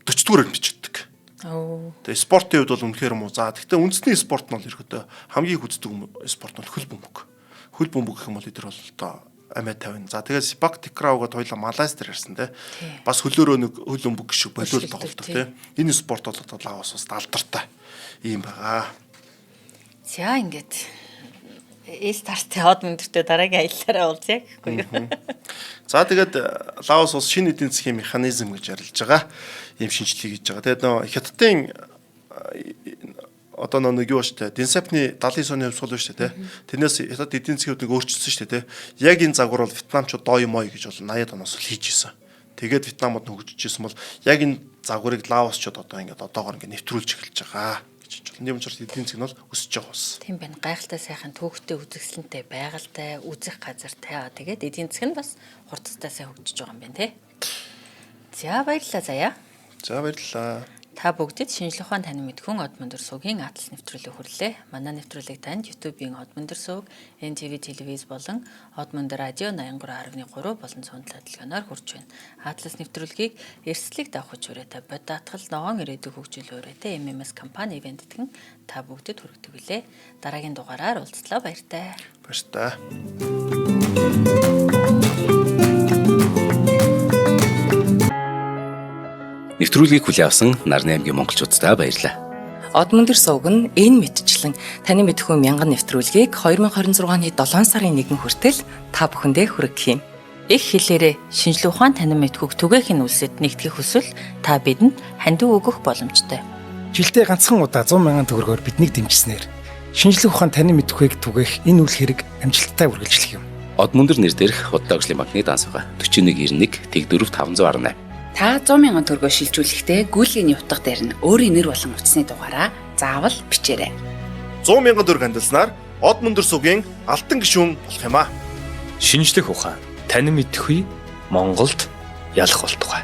40-р бичигддэг. Тэгээ спортын хувьд бол үнэхээр муу. За гэхдээ үндэсний спорт нь бол ерөөдөө хамгийн хүздэг спорт нь хөл бөмбөг. Хөл бөмбөг гэх юм бол эдгээр бол одоо амиа 50. За тэгээд Сипак Такрау гэдээ хоёлаа Малайз дээр ярьсан те. Бас хөлөөрөө нэг хөл бөмбөг шиг болиул тоглолдог те. Энэ спорт бол одоо Лаос бас алдартай юм байгаа. За ингээд стартын хот өндөртөө дараагийн аяллаараа уулзъя гэхгүй юу. За тэгээд Лаос улс шинэ эдийн засгийн механизм гэж ярилж байгаа. Ийм шинжилгээ хийж байгаа. Тэгээд нөө Хятадын одоо нэг юу штэ Денсапны 79 оны хувьсгал шүү дээ. Тэрнээс Хятад эдийн засгийн хувьд өөрчлөсөн шүү дээ. Яг энэ загвар бол Вьетнамчууд доо юм ой гэж бол 80-ад оноос л хийж исэн. Тэгээд Вьетнамууд хөгжижсэн бол яг энэ загварыг Лаосчууд одоо ингээд одоогоор ингээд нэвтрүүлж эхэлж байгаа. Ийм учраас эдийн засаг нь бол өсөж байгаа ус. Тийм байна. Гайхалтай сайхан төвөгтэй үзэсгэлэнтэй байгальтай үзэх газартай. Тэгээд эдийн засаг нь бас хурцтай сайн хөгжиж байгаа юм байна те. За баярлалаа заяа. За баярлалаа. Та бүгдэд шинжлэх ухаан танин мэдхүн Од Мөндөр суугийн Атлас нэвтрүүлэг хүрлээ. Манай нэвтрүүлэг танд YouTube-ийн Од Мөндөр сууг, NTV телевиз болон Од Мөндөр радио 83.3 болон цуглаан төлөвлөгөөнөөр хүрч байна. Атлас нэвтрүүлгийг эрсдлийг давах хүрээтэй бод даатгал ногоон ирээдүйг хөгжүүлэх хүрээтэй MMS компани ивентэтгэн та бүгдэд хүргэдэг билээ. Дараагийн дугаараар уулзлаа баяртай. Баяртай. Нэвтрүүлгийг хүлээн авсан Нарны аймгийн монголчуудаа баярлалаа. Од Мөндөр сууг нь энэ мэдчлэн таны мэдхүү мянган нэвтрүүлгийг 2026 оны 7 сарын 1 хүртэл та бүхэндээ хүргэх юм. Их хэлээрээ шинжлэх ухаан танин мэдхүүг түгээхийн үлсэд нэгтгэх хүсвэл та бидэнд хандив өгөх боломжтой. Жилдээ ганцхан удаа 100,000 төгрөгөөр биднийг дэмжснээр шинжлэх ухаан танин мэдхүйг түгээх энэ үйл хэрэг амжилттай үргэлжлэх юм. Од Мөндөр нэр дээрх Худлаа ажлын банкны дансгаа 4191 тэг 4518. Та 100,000 төгрөгөөр шилжүүлэхдээ гүйлгээний утга дээр нь өөрийн нэр болон утасны дугаараа заавал бичээрэй. 100,000 төгрөг хандалснаар Од Мөндөр суугийн алтан гишүүн болох юм аа. Шинжлэх ухаан танин мэдхгүй Монголд ялах болтугай.